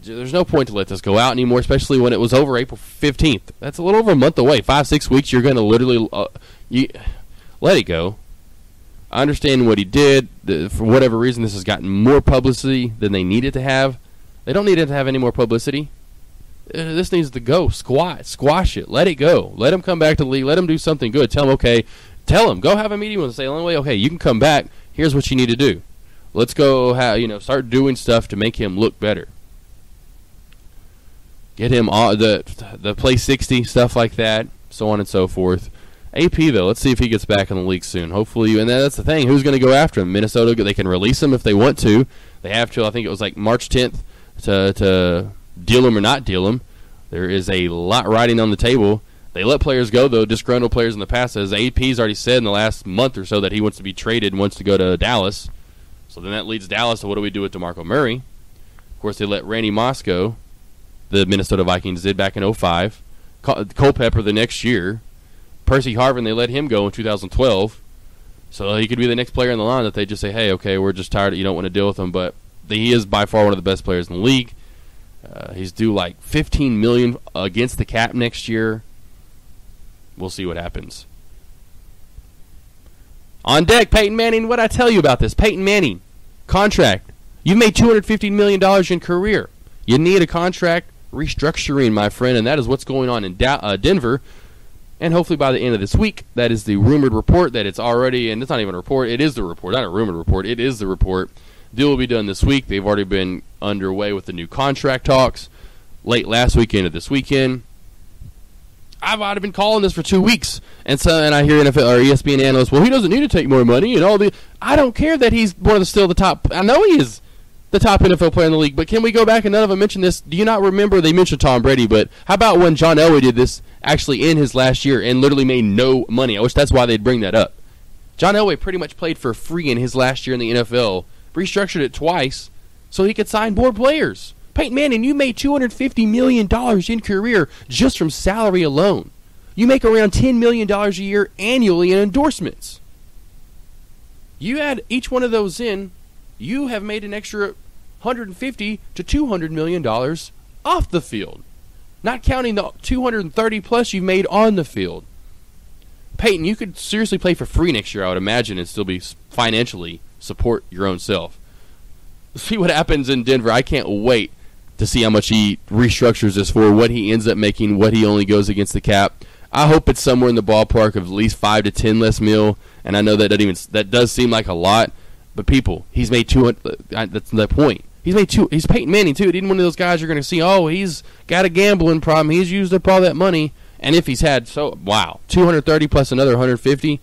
There's no point to let this go out anymore, especially when it was over April 15th. That's a little over a month away. 5-6 weeks, you're going to literally let it go. I understand what he did. For whatever reason, this has gotten more publicity than they need it to have. They don't need it to have any more publicity. This needs to go. Squash it. Let it go. Let him come back to the league. Let him do something good. Tell him, okay. Tell him. Go have a meeting with him. Say, anyway, okay, you can come back. Here's what you need to do. Let's go. Start doing stuff to make him look better. Get him the play 60 stuff like that, so on and so forth. AP though, let's see if he gets back in the league soon. Hopefully, and that's the thing. Who's going to go after him? Minnesota. They can release him if they want to. They have to. I think it was like March 10th to deal him or not deal him. There is a lot riding on the table. They let players go, though, disgruntled players in the past. As AP's already said in the last month or so that he wants to be traded and wants to go to Dallas. So then that leads Dallas to what do we do with DeMarco Murray? Of course, they let Randy Moss go, the Minnesota Vikings did back in 2005. Culpepper the next year. Percy Harvin, they let him go in 2012. So he could be the next player in the line that they just say, hey, okay, we're just tired. You don't want to deal with him. But he is by far one of the best players in the league. He's due like $15 million against the cap next year. We'll see what happens. On deck, Peyton Manning. What'd I tell you about this? Peyton Manning, contract. You've made $250 million in career. You need a contract restructuring, my friend, and that is what's going on in Denver. And hopefully by the end of this week, that is the rumored report that it's already, and it's not even a report, it is the report, not a rumored report, it is the report. Deal will be done this week. They've already been underway with the new contract talks late last weekend or this weekend. I've already been calling this for 2 weeks, and I hear NFL or ESPN analysts, well, he doesn't need to take more money and all the. I don't care that he's still the top. I know he is the top NFL player in the league, but can we go back and none of them mention this? Do you not remember they mentioned Tom Brady? But how about when John Elway did this actually in his last year and literally made no money? I wish that's why they'd bring that up. John Elway pretty much played for free in his last year in the NFL. Restructured it twice so he could sign more players. Peyton Manning, you made $250 million in career just from salary alone. You make around $10 million a year annually in endorsements. You add each one of those in, you have made an extra $150 to $200 million off the field. Not counting the 230 plus you've made on the field. Peyton, you could seriously play for free next year, I would imagine, and still be financially support your own self. See what happens in Denver. I can't wait to see how much he restructures this for, what he ends up making, what he only goes against the cap. I hope it's somewhere in the ballpark of at least 5 to 10 less mil, and I know that does seem like a lot, but people, he's made 200. That's the point. He's Peyton Manning too. He's one of those guys you're going to see. Oh, he's got a gambling problem. He's used up all that money, and if he's had 230 plus another 150.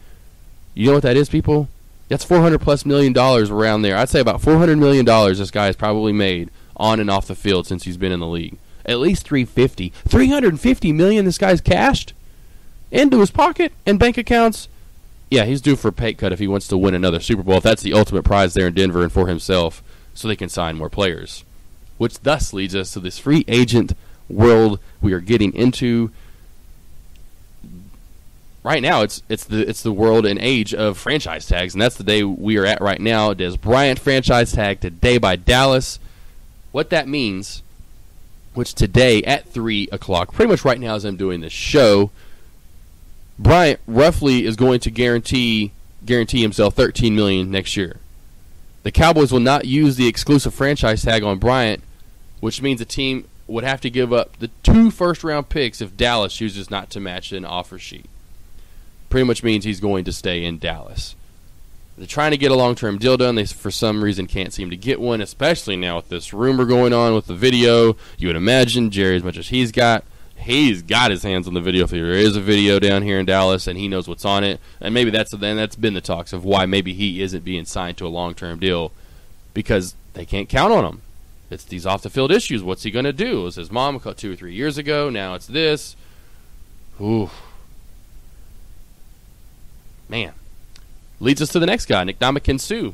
You know what that is, people? That's $400+ million around there. I'd say about $400 million this guy has probably made on and off the field since he's been in the league. At least $350 million this guy's cashed into his pocket and bank accounts. Yeah, he's due for a pay cut if he wants to win another Super Bowl. If that's the ultimate prize there in Denver and for himself, so they can sign more players. which thus leads us to this free agent world we are getting into. Right now, it's the world and age of franchise tags, and that's the day we are at right now. Dez Bryant franchise tag today by Dallas. What that means, which today at 3 o'clock, pretty much right now as I'm doing this show, Bryant roughly is going to guarantee himself $13 million next year. The Cowboys will not use the exclusive franchise tag on Bryant, which means the team would have to give up the 2 first-round picks if Dallas chooses not to match an offer sheet. Pretty much means he's going to stay in Dallas. They're trying to get a long-term deal done. They, for some reason, can't seem to get one, especially now with this rumor going on with the video. You would imagine Jerry, as much as he's got his hands on the video. If there is a video down here in Dallas and he knows what's on it, and maybe that's been the talks of why maybe he isn't being signed to a long-term deal, because they can't count on him. It's these off-the-field issues. What's he going to do? It was his mom 2 or 3 years ago. Now it's this. Ooh. Man. Leads us to the next guy, Ndamukong Suh.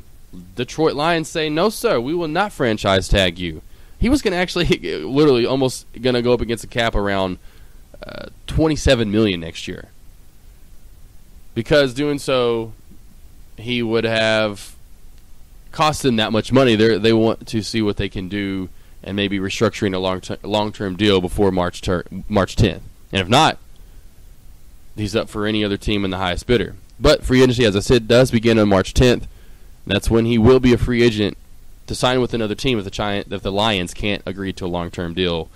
Detroit Lions say, no, sir, we will not franchise tag you. He was going to actually, literally almost going to go up against the cap around $27 million next year. Because doing so, he would have cost them that much money. They want to see what they can do and maybe restructuring a long-term deal before March 10th. And if not, he's up for any other team in the highest bidder. But free agency, as I said, does begin on March 10th. That's when he will be a free agent to sign with another team if the Lions can't agree to a long-term deal.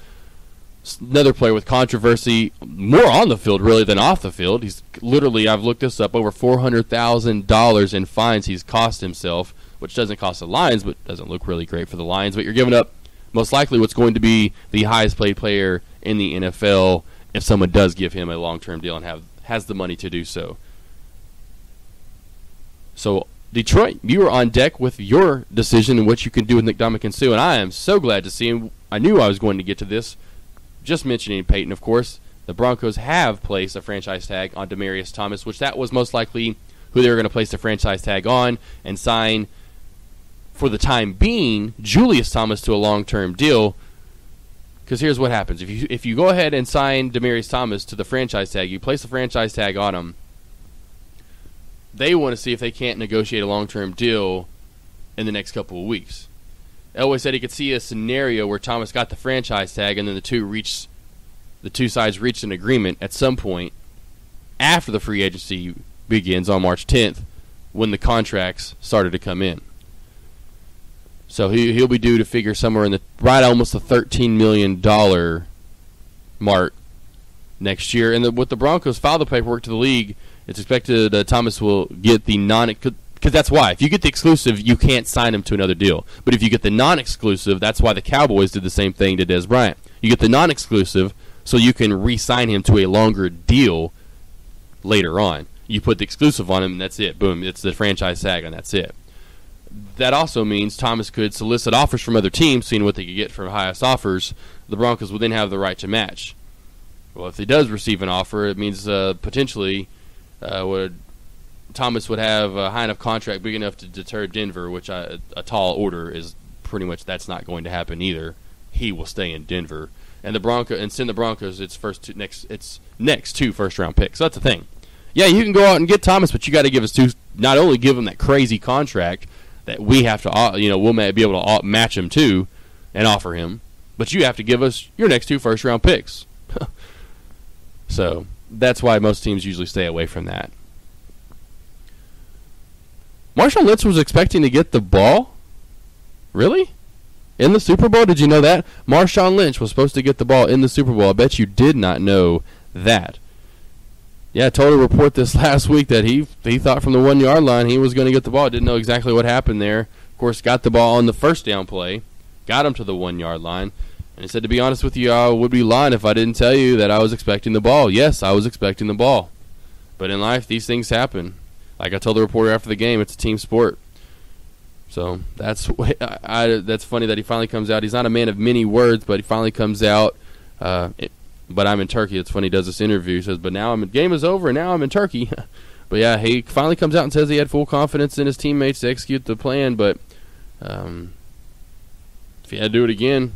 Another player with controversy, more on the field really than off the field. He's literally, I've looked this up, over $400,000 in fines he's cost himself, which doesn't cost the Lions, but doesn't look really great for the Lions. But you're giving up most likely what's going to be the highest paid player in the NFL if someone does give him a long-term deal and has the money to do so. So, Detroit, you are on deck with your decision and what you can do with Ndamukong Suh, and I am so glad to see him. I knew I was going to get to this. Just mentioning Peyton, of course, the Broncos have placed a franchise tag on Demaryius Thomas, which that was most likely who they were going to place the franchise tag on and sign, for the time being, Julius Thomas to a long-term deal. Because here's what happens. If you go ahead and sign Demaryius Thomas to the franchise tag, you place the franchise tag on him, they want to see if they can't negotiate a long-term deal in the next couple of weeks. Elway said he could see a scenario where Thomas got the franchise tag and then the two sides reached an agreement at some point after the free agency begins on March 10th when the contracts started to come in. So he'll be due to figure somewhere in almost the $13 million mark next year. And with the Broncos filed the paperwork to the league, it's expected Thomas will get the because that's why. If you get the exclusive, you can't sign him to another deal. But if you get the non-exclusive, that's why the Cowboys did the same thing to Dez Bryant. You get the non-exclusive so you can re-sign him to a longer deal later on. You put the exclusive on him, and that's it. Boom, it's the franchise tag, and that's it. That also means Thomas could solicit offers from other teams, seeing what they could get for highest offers. The Broncos would then have the right to match. Well, if he does receive an offer, it means potentially Thomas would have a high enough contract big enough to deter Denver, which a tall order is pretty much that's not going to happen either. He will stay in Denver, and send the Broncos its next 2 first-round picks. So that's the thing. Yeah, you can go out and get Thomas, but you got to give us not only give him that crazy contract that we have to, we'll be able to match him to and offer him, but you have to give us your next 2 first-round picks. So that's why most teams usually stay away from that. Marshawn Lynch was expecting to get the ball? Really? In the Super Bowl? Did you know that? Marshawn Lynch was supposed to get the ball in the Super Bowl. I bet you did not know that. Yeah, I told a report this last week that he thought from the 1-yard line he was going to get the ball. Didn't know exactly what happened there. Of course, got the ball on the first down play. Got him to the 1-yard line. And he said, to be honest with you, I would be lying if I didn't tell you that I was expecting the ball. Yes, I was expecting the ball. But in life, these things happen. Like I told the reporter after the game, it's a team sport. So that's funny that he finally comes out. He's not a man of many words, but he finally comes out. But I'm in Turkey. It's funny he does this interview. He says, but now game is over, and now I'm in Turkey. But yeah, he finally comes out and says he had full confidence in his teammates to execute the plan, but if he had to do it again,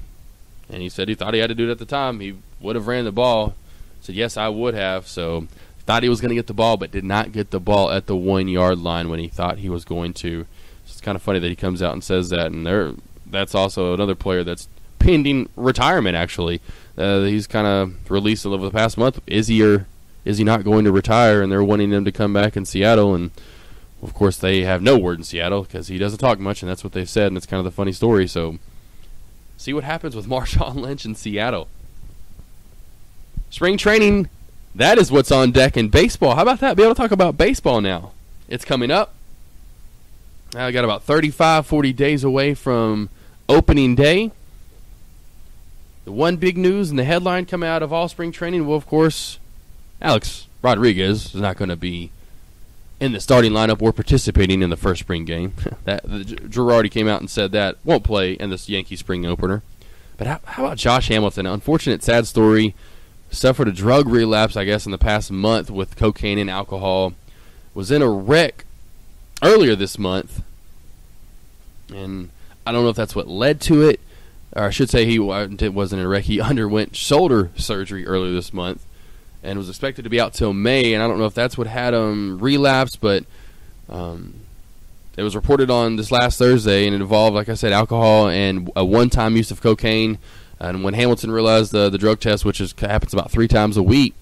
and he said he thought he had to do it at the time, he would have ran the ball. Said, yes, I would have. So thought he was going to get the ball, but did not get the ball at the 1 yard line when he thought he was going to. So it's kind of funny that he comes out and says that. And that's also another player that's pending retirement, actually. He's kind of released over the past month. Is he or is he not going to retire? And they're wanting him to come back in Seattle. And, of course, they have no word in Seattle because he doesn't talk much, and that's what they've said. And it's kind of the funny story. So see what happens with Marshawn Lynch in Seattle. Spring training, that is what's on deck in baseball. How about that? Be able to talk about baseball now. It's coming up. I got about 35, 40 days away from opening day. The one big news and the headline coming out of all spring training, well, of course, Alex Rodriguez is not going to be in the starting lineup or participating in the first spring game. Girardi came out and said that won't play in this Yankee spring opener. But how about Josh Hamilton? Unfortunate, sad story. Suffered a drug relapse, I guess, in the past month with cocaine and alcohol. Was in a wreck earlier this month. And I don't know if that's what led to it. Or I should say he wasn't in a wreck. He underwent shoulder surgery earlier this month and was expected to be out till May. And I don't know if that's what had him relapse, but it was reported on this last Thursday, and it involved, like I said, alcohol and a one-time use of cocaine. And when Hamilton realized the drug test, which happens about 3 times a week,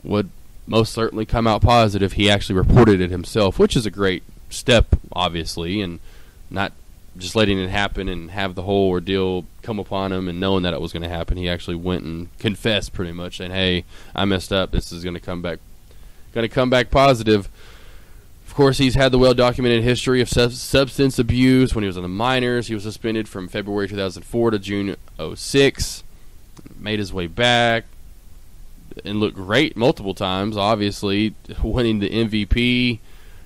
would most certainly come out positive, he actually reported it himself, which is a great step, obviously, and not just letting it happen and have the whole ordeal come upon him and knowing that it was going to happen. He actually went and confessed pretty much, saying, hey, I messed up. This is going to come back positive. Of course, he's had the well-documented history of substance abuse. When he was in the minors, he was suspended from February 2004 to June 2006. Made his way back and looked great multiple times, obviously, winning the MVP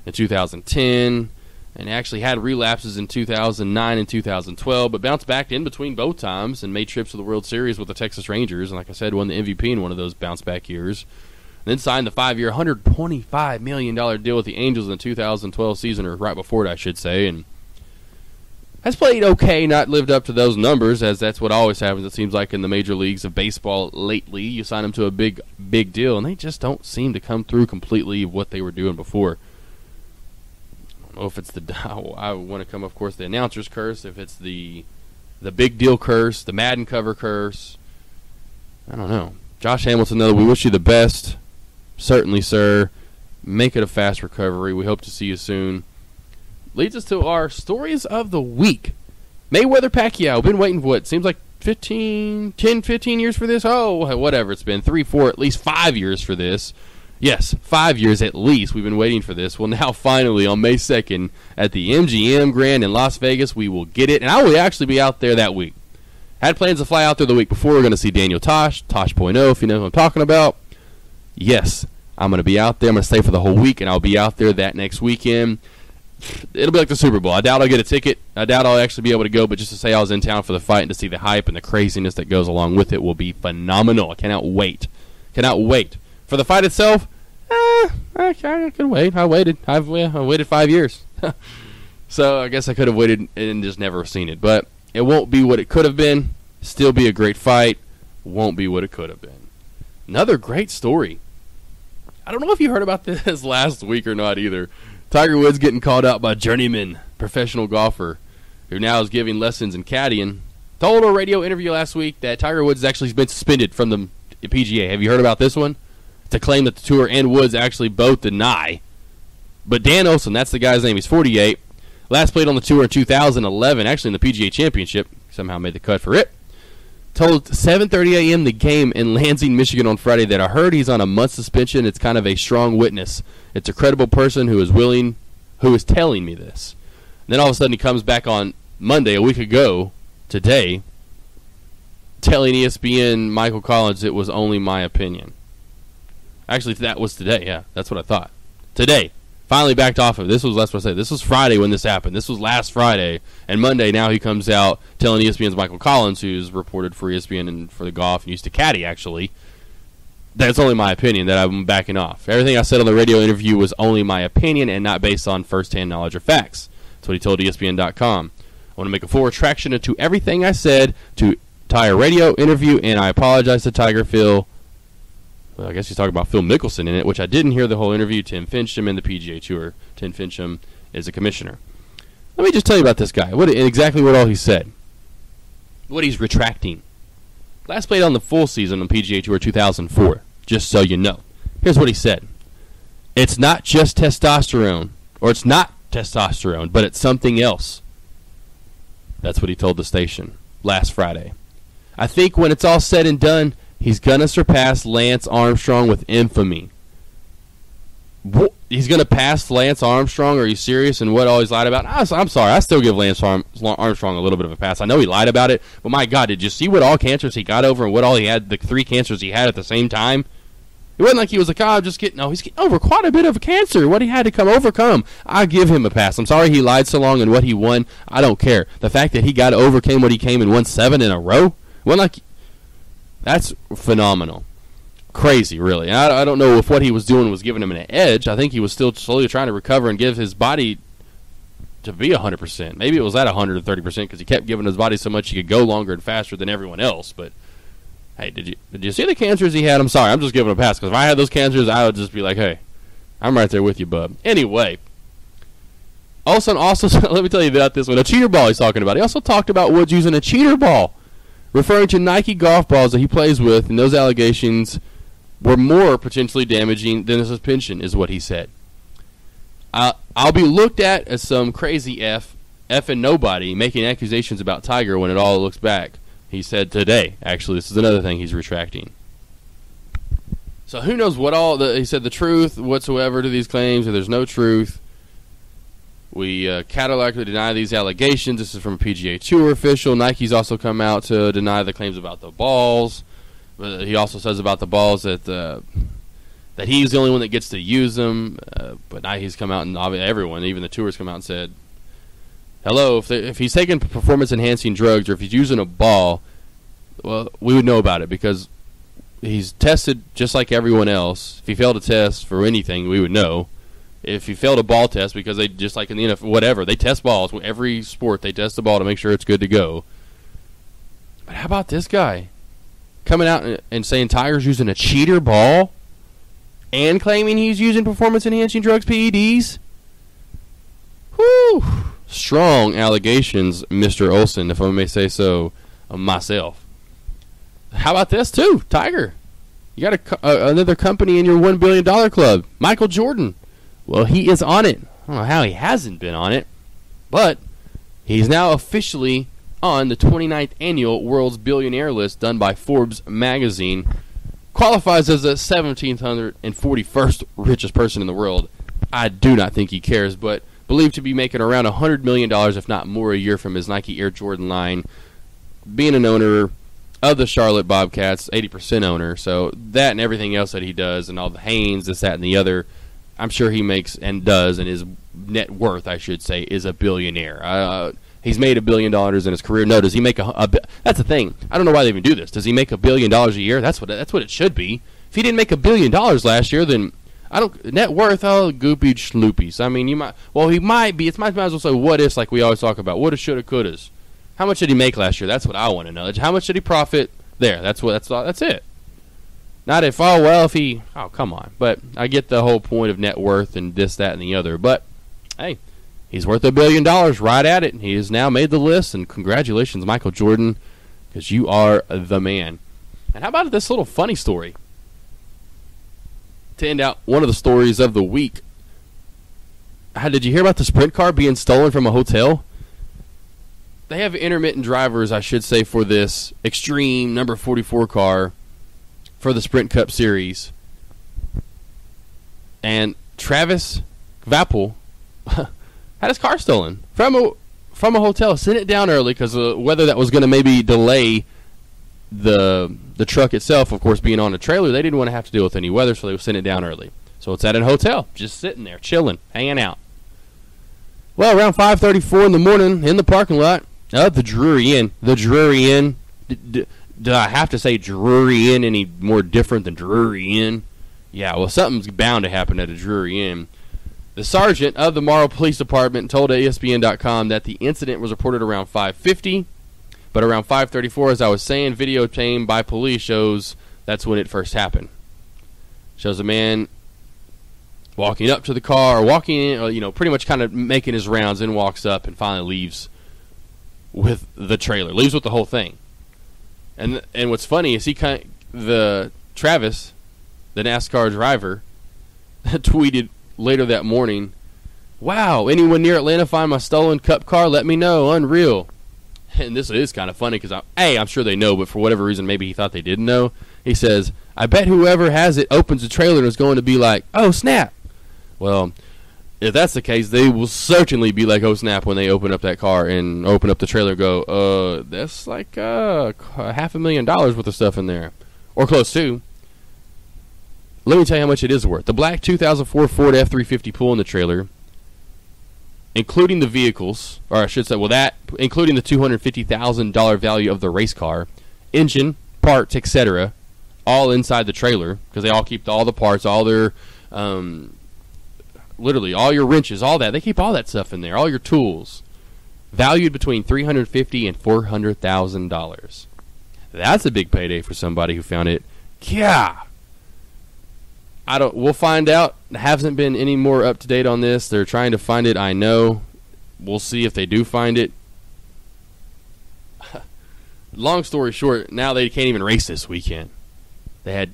in 2010. And actually had relapses in 2009 and 2012, but bounced back in between both times and made trips to the World Series with the Texas Rangers. And like I said, won the MVP in one of those bounce-back years. Then signed the 5-year, $125 million deal with the Angels in the 2012 season, or right before it, I should say. And has played okay, not lived up to those numbers, as that's what always happens, it seems like, in the major leagues of baseball lately. You sign them to a big deal, and they just don't seem to come through completely what they were doing before. I don't know if it's I want to come, of course, the announcer's curse, if it's the big deal curse, the Madden cover curse. I don't know. Josh Hamilton, though, we wish you the best. Certainly, sir. Make it a fast recovery. We hope to see you soon. Leads us to our stories of the week. Mayweather-Pacquiao. Been waiting for what? Seems like 10, 15 years for this? Oh, whatever it's been. 3, 4, at least 5 years for this. Yes, 5 years at least we've been waiting for this. Well, now finally on May 2nd at the MGM Grand in Las Vegas, we will get it. And I will actually be out there that week. Had plans to fly out there the week before. We're going to see Daniel Tosh 0.0, if you know who I'm talking about. Yes, I'm going to be out there. I'm going to stay for the whole week, and I'll be out there that next weekend. It'll be like the Super Bowl. I doubt I'll get a ticket. I doubt I'll actually be able to go, but just to say I was in town for the fight and to see the hype and the craziness that goes along with it will be phenomenal. I cannot wait. Cannot wait. For the fight itself, I could wait. I waited. I waited 5 years. So I guess I could have waited and just never seen it. But it won't be what it could have been. Still be a great fight. Won't be what it could have been. Another great story. I don't know if you heard about this last week or not either. Tiger Woods getting called out by journeyman professional golfer who now is giving lessons in caddying. Told a radio interview last week that Tiger Woods has actually been suspended from the PGA. Have you heard about this one? To claim that the tour and Woods actually both deny. But Dan Olsen, that's the guy's name, he's 48. Last played on the tour in 2011, actually in the PGA Championship. Somehow made the cut for it. Told 7:30 a.m. the game in Lansing, Michigan on Friday that I heard he's on a month suspension. It's kind of a strong witness. It's a credible person who is telling me this. And then all of a sudden he comes back on Monday, a week ago, today, telling ESPN Michael Collins it was only my opinion. Actually, that was today. Yeah, that's what I thought. Today. Finally backed off of it. That's what I said. This was Friday when this happened. This was last Friday. And Monday, now he comes out telling ESPN's Michael Collins, who's reported for ESPN and for the golf and used to caddy, actually, that's only my opinion, that I'm backing off. Everything I said on the radio interview was only my opinion and not based on first-hand knowledge or facts. That's what he told ESPN.com. I want to make a full retraction into everything I said to Tiger radio interview, and I apologize to Tiger Phil. Well, I guess he's talking about Phil Mickelson in it, which I didn't hear the whole interview. Tim Fincham in the PGA Tour. Tim Fincham is a commissioner. Let me just tell you about this guy. Exactly what all he said. What he's retracting. Last played on the full season on PGA Tour 2004, just so you know. Here's what he said. It's not just testosterone, or it's not testosterone, but it's something else. That's what he told the station last Friday. I think when it's all said and done, he's going to surpass Lance Armstrong with infamy. He's going to pass Lance Armstrong? Are you serious? And what all he's lied about? I'm sorry. I still give Lance Armstrong a little bit of a pass. I know he lied about it, but my God, did you see what all cancers he got over and what all he had, the 3 cancers he had at the same time? It wasn't like he was like, I'm just getting... No, he's getting over quite a bit of cancer. What he had to overcome. I give him a pass. I'm sorry he lied so long and what he won. I don't care. The fact that he overcame what he came and won 7 in a row? Well, like, that's phenomenal. Crazy, really. I don't know if what he was doing was giving him an edge. I think he was still slowly trying to recover and give his body to be 100%. Maybe it was at 130% because he kept giving his body so much he could go longer and faster than everyone else. But, hey, did you see the cancers he had? I'm sorry, I'm just giving him a pass because if I had those cancers, I would just be like, hey, I'm right there with you, bub. Anyway. Also, let me tell you about this one. A cheater ball he's talking about. He also talked about Woods using a cheater ball, referring to Nike golf balls that he plays with, and those allegations were more potentially damaging than a suspension, is what he said. I'll be looked at as some crazy F and nobody making accusations about Tiger when it all looks back, he said today. Actually, this is another thing he's retracting. So who knows what all... he said the truth whatsoever to these claims, or there's no truth. We categorically deny these allegations. This is from a PGA Tour official. Nike's also come out to deny the claims about the balls. But he also says about the balls that he's the only one that gets to use them. But Nike's come out and everyone, even the tours, come out and said, hello, if he's taking performance-enhancing drugs or if he's using a ball, well, we would know about it because he's tested just like everyone else. If he failed a test for anything, we would know. If he failed a ball test, because they, just like in the NFL, whatever, they test balls. Every sport, they test the ball to make sure it's good to go. But how about this guy coming out and saying Tiger's using a cheater ball and claiming he's using performance-enhancing drugs, PEDs? Whew. Strong allegations, Mr. Olsen, if I may say so myself. How about this, too? Tiger, you got another company in your $1 billion club, Michael Jordan. Well, he is on it. I don't know how he hasn't been on it, but he's now officially on the 29th annual World's Billionaire list done by Forbes magazine. Qualifies as the 1,741st richest person in the world. I do not think he cares, but believed to be making around $100 million, if not more, a year from his Nike Air Jordan line. Being an owner of the Charlotte Bobcats, 80% owner, so that and everything else that he does, and all the Hanes, this, that, and the other, I'm sure he makes and does, and his net worth, I should say, is a billionaire. He's made $1 billion in his career. No, does he make that's the thing. I don't know why they even do this. Does he make $1 billion a year? That's what it should be. If he didn't make $1 billion last year, then I don't net worth. Oh, goopy schloopies. I mean, you might. Well, he might be. Might as well say what ifs, like we always talk about. Woulda, shoulda, couldas. How much did he make last year? That's what I want to know. How much did he profit? There. That's it. Not if he. Oh, come on. But I get the whole point of net worth and this, that, and the other. But hey, he's worth $1 billion. Right at it. He has now made the list. And congratulations, Michael Jordan, because you are the man. And how about this little funny story? To end out one of the stories of the week. Did you hear about the Sprint car being stolen from a hotel? They have intermittent drivers, I should say, for this extreme number 44 car for the Sprint Cup Series. And Travis Vappel had his car stolen from a hotel. Sent it down early because whether that was going to maybe delay the truck itself, of course, being on a trailer, they didn't want to have to deal with any weather, so they sent it down early. So it's at a hotel, just sitting there, chilling, hanging out. Well, around 5:34 in the morning, in the parking lot of the Drury Inn. The Drury Inn. Do I have to say Drury Inn any more different than Drury Inn? Yeah, well, something's bound to happen at a Drury Inn. The sergeant of the Morrow Police Department told ESPN.com that the incident was reported around 5:50, but around 5:34, as I was saying, video obtained by police shows that's when it first happened. Shows a man walking up to the car, or walking in, or, pretty much kind of making his rounds, and walks up and finally leaves with the trailer, leaves with the whole thing. And what's funny is Travis, the NASCAR driver, tweeted later that morning, "Wow, anyone near Atlanta find my stolen cup car? Let me know. Unreal." And this is kind of funny because I'm sure they know, but for whatever reason, maybe he thought they didn't know. He says, "I bet whoever has it opens the trailer and is going to be like, oh, snap." Well, if that's the case, they will certainly be like, oh, snap, when they open up that car and open up the trailer and go, that's like $500,000 worth of stuff in there. Or close to. Let me tell you how much it is worth. The black 2004 Ford F-350 pull in the trailer, including the vehicles, or I should say, including the $250,000 value of the race car, engine, parts, etc., all inside the trailer, because they all keep all the parts, all their, literally all your wrenches, all that. They keep all that stuff in there, all your tools, valued between $350,000 and $400,000. That's a big payday for somebody who found it. Yeah. We'll find out. There hasn't been any more up to date on this. They're trying to find it, I know. We'll see if they do find it. Long story short, now they can't even race this weekend. They had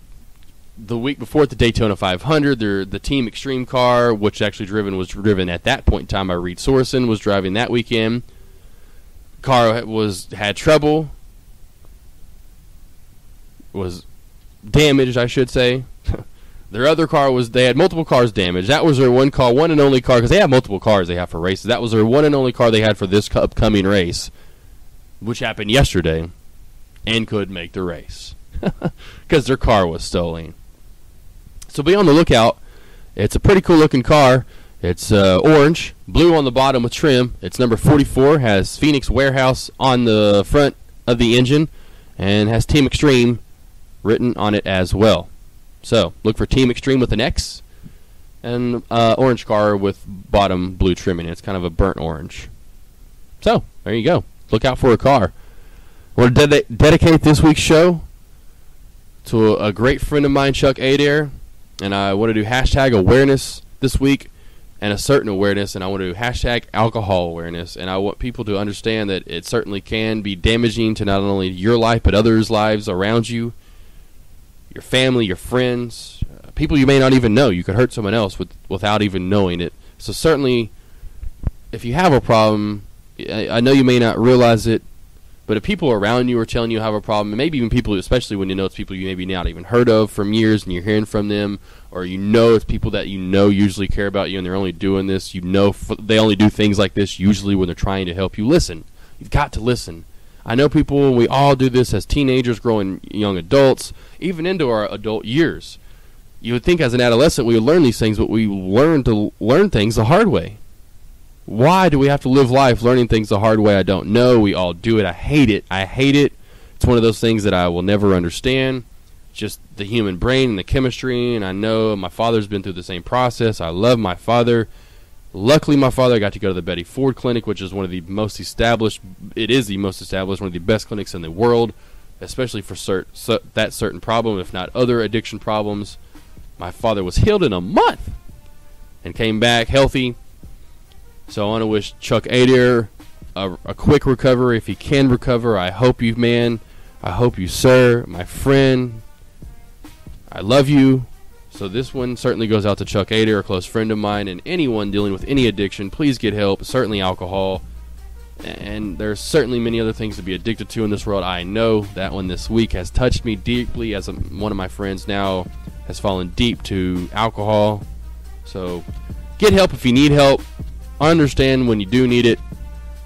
the week before at the Daytona 500, the Team Extreme car, which actually was driven at that point in time by Reed Sorensen, was driving that weekend. Car had trouble, was damaged, I should say. Their other car they had multiple cars damaged. That was their one and only car, because they have multiple cars they have for races. That was their one and only car they had for this upcoming race, which happened yesterday, and could make the race because their car was stolen. So be on the lookout. It's a pretty cool looking car. It's orange, blue on the bottom with trim. It's number 44, has Phoenix Warehouse on the front of the engine, and has Team Extreme written on it as well. So look for Team Extreme with an X, and orange car with bottom blue trimming. It's kind of a burnt orange. So there you go. Look out for a car. I want to dedicate this week's show to a great friend of mine, Chuck Adair, and I want to do hashtag awareness this week, and a certain awareness, and I want to do hashtag alcohol awareness, and I want people to understand that it certainly can be damaging to not only your life but others' lives around you, your family, your friends, people you may not even know. You could hurt someone else without even knowing it. So certainly, if you have a problem, I know you may not realize it, but if people around you are telling you have a problem, and maybe even people, especially when you know it's people you maybe not even heard of from years, and you're hearing from them, or you know it's people that you know usually care about you, and they're only doing this, they only do things like this usually when they're trying to help you. Listen. You've got to listen. I know people, we all do this as teenagers, growing young adults, even into our adult years. You would think as an adolescent we would learn these things, but we learn to learn things the hard way. Why do we have to live life learning things the hard way? I don't know. We all do it. I hate it. It's one of those things that I will never understand. Just the human brain and the chemistry, and I know my father's been through the same process. I love my father. Luckily, my father got to go to the Betty Ford Clinic, which is one of the most established, one of the best clinics in the world, especially for that certain problem, if not other addiction problems. My father was healed in a month and came back healthy. So I want to wish Chuck Adair a quick recovery if he can recover. I hope you, man. I hope you, sir, my friend. I love you. So this one certainly goes out to Chuck Adair, a close friend of mine, and anyone dealing with any addiction. Please get help, certainly alcohol. And there's certainly many other things to be addicted to in this world. I know that one this week has touched me deeply, as one of my friends now has fallen deep to alcohol. So get help if you need help. Understand when you do need it.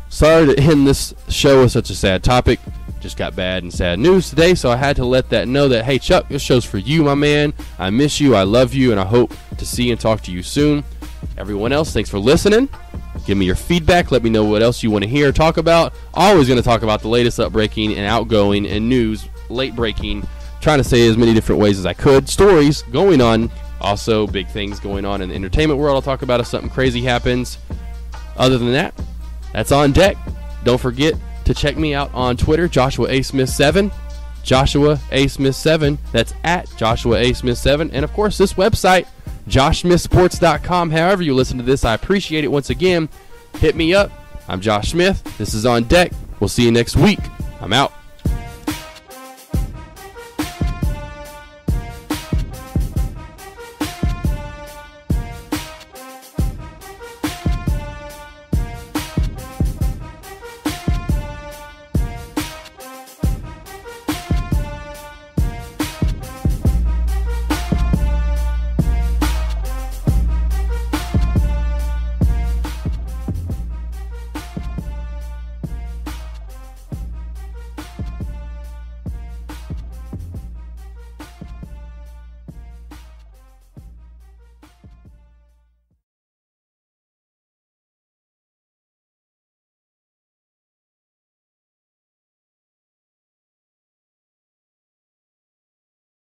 Sorry to end this show with such a sad topic. Just got bad and sad news today, so I had to let that know that, hey, Chuck, this show's for you, my man. I miss you, I love you, and I hope to see and talk to you soon. Everyone else, thanks for listening. Give me your feedback. Let me know what else you want to hear or talk about. Always going to talk about the latest upbreaking and outgoing and news, late breaking, trying to say as many different ways as I could. Stories going on Also, big things going on in the entertainment world I'll talk about if something crazy happens. Other than that, that's on deck. Don't forget to check me out on Twitter, Joshua A. Smith 7. Joshua A. Smith 7. That's at Joshua A. Smith 7. And of course, this website, joshsmithsports.com. However you listen to this, I appreciate it. Once again, hit me up. I'm Josh Smith. This is On Deck. We'll see you next week. I'm out.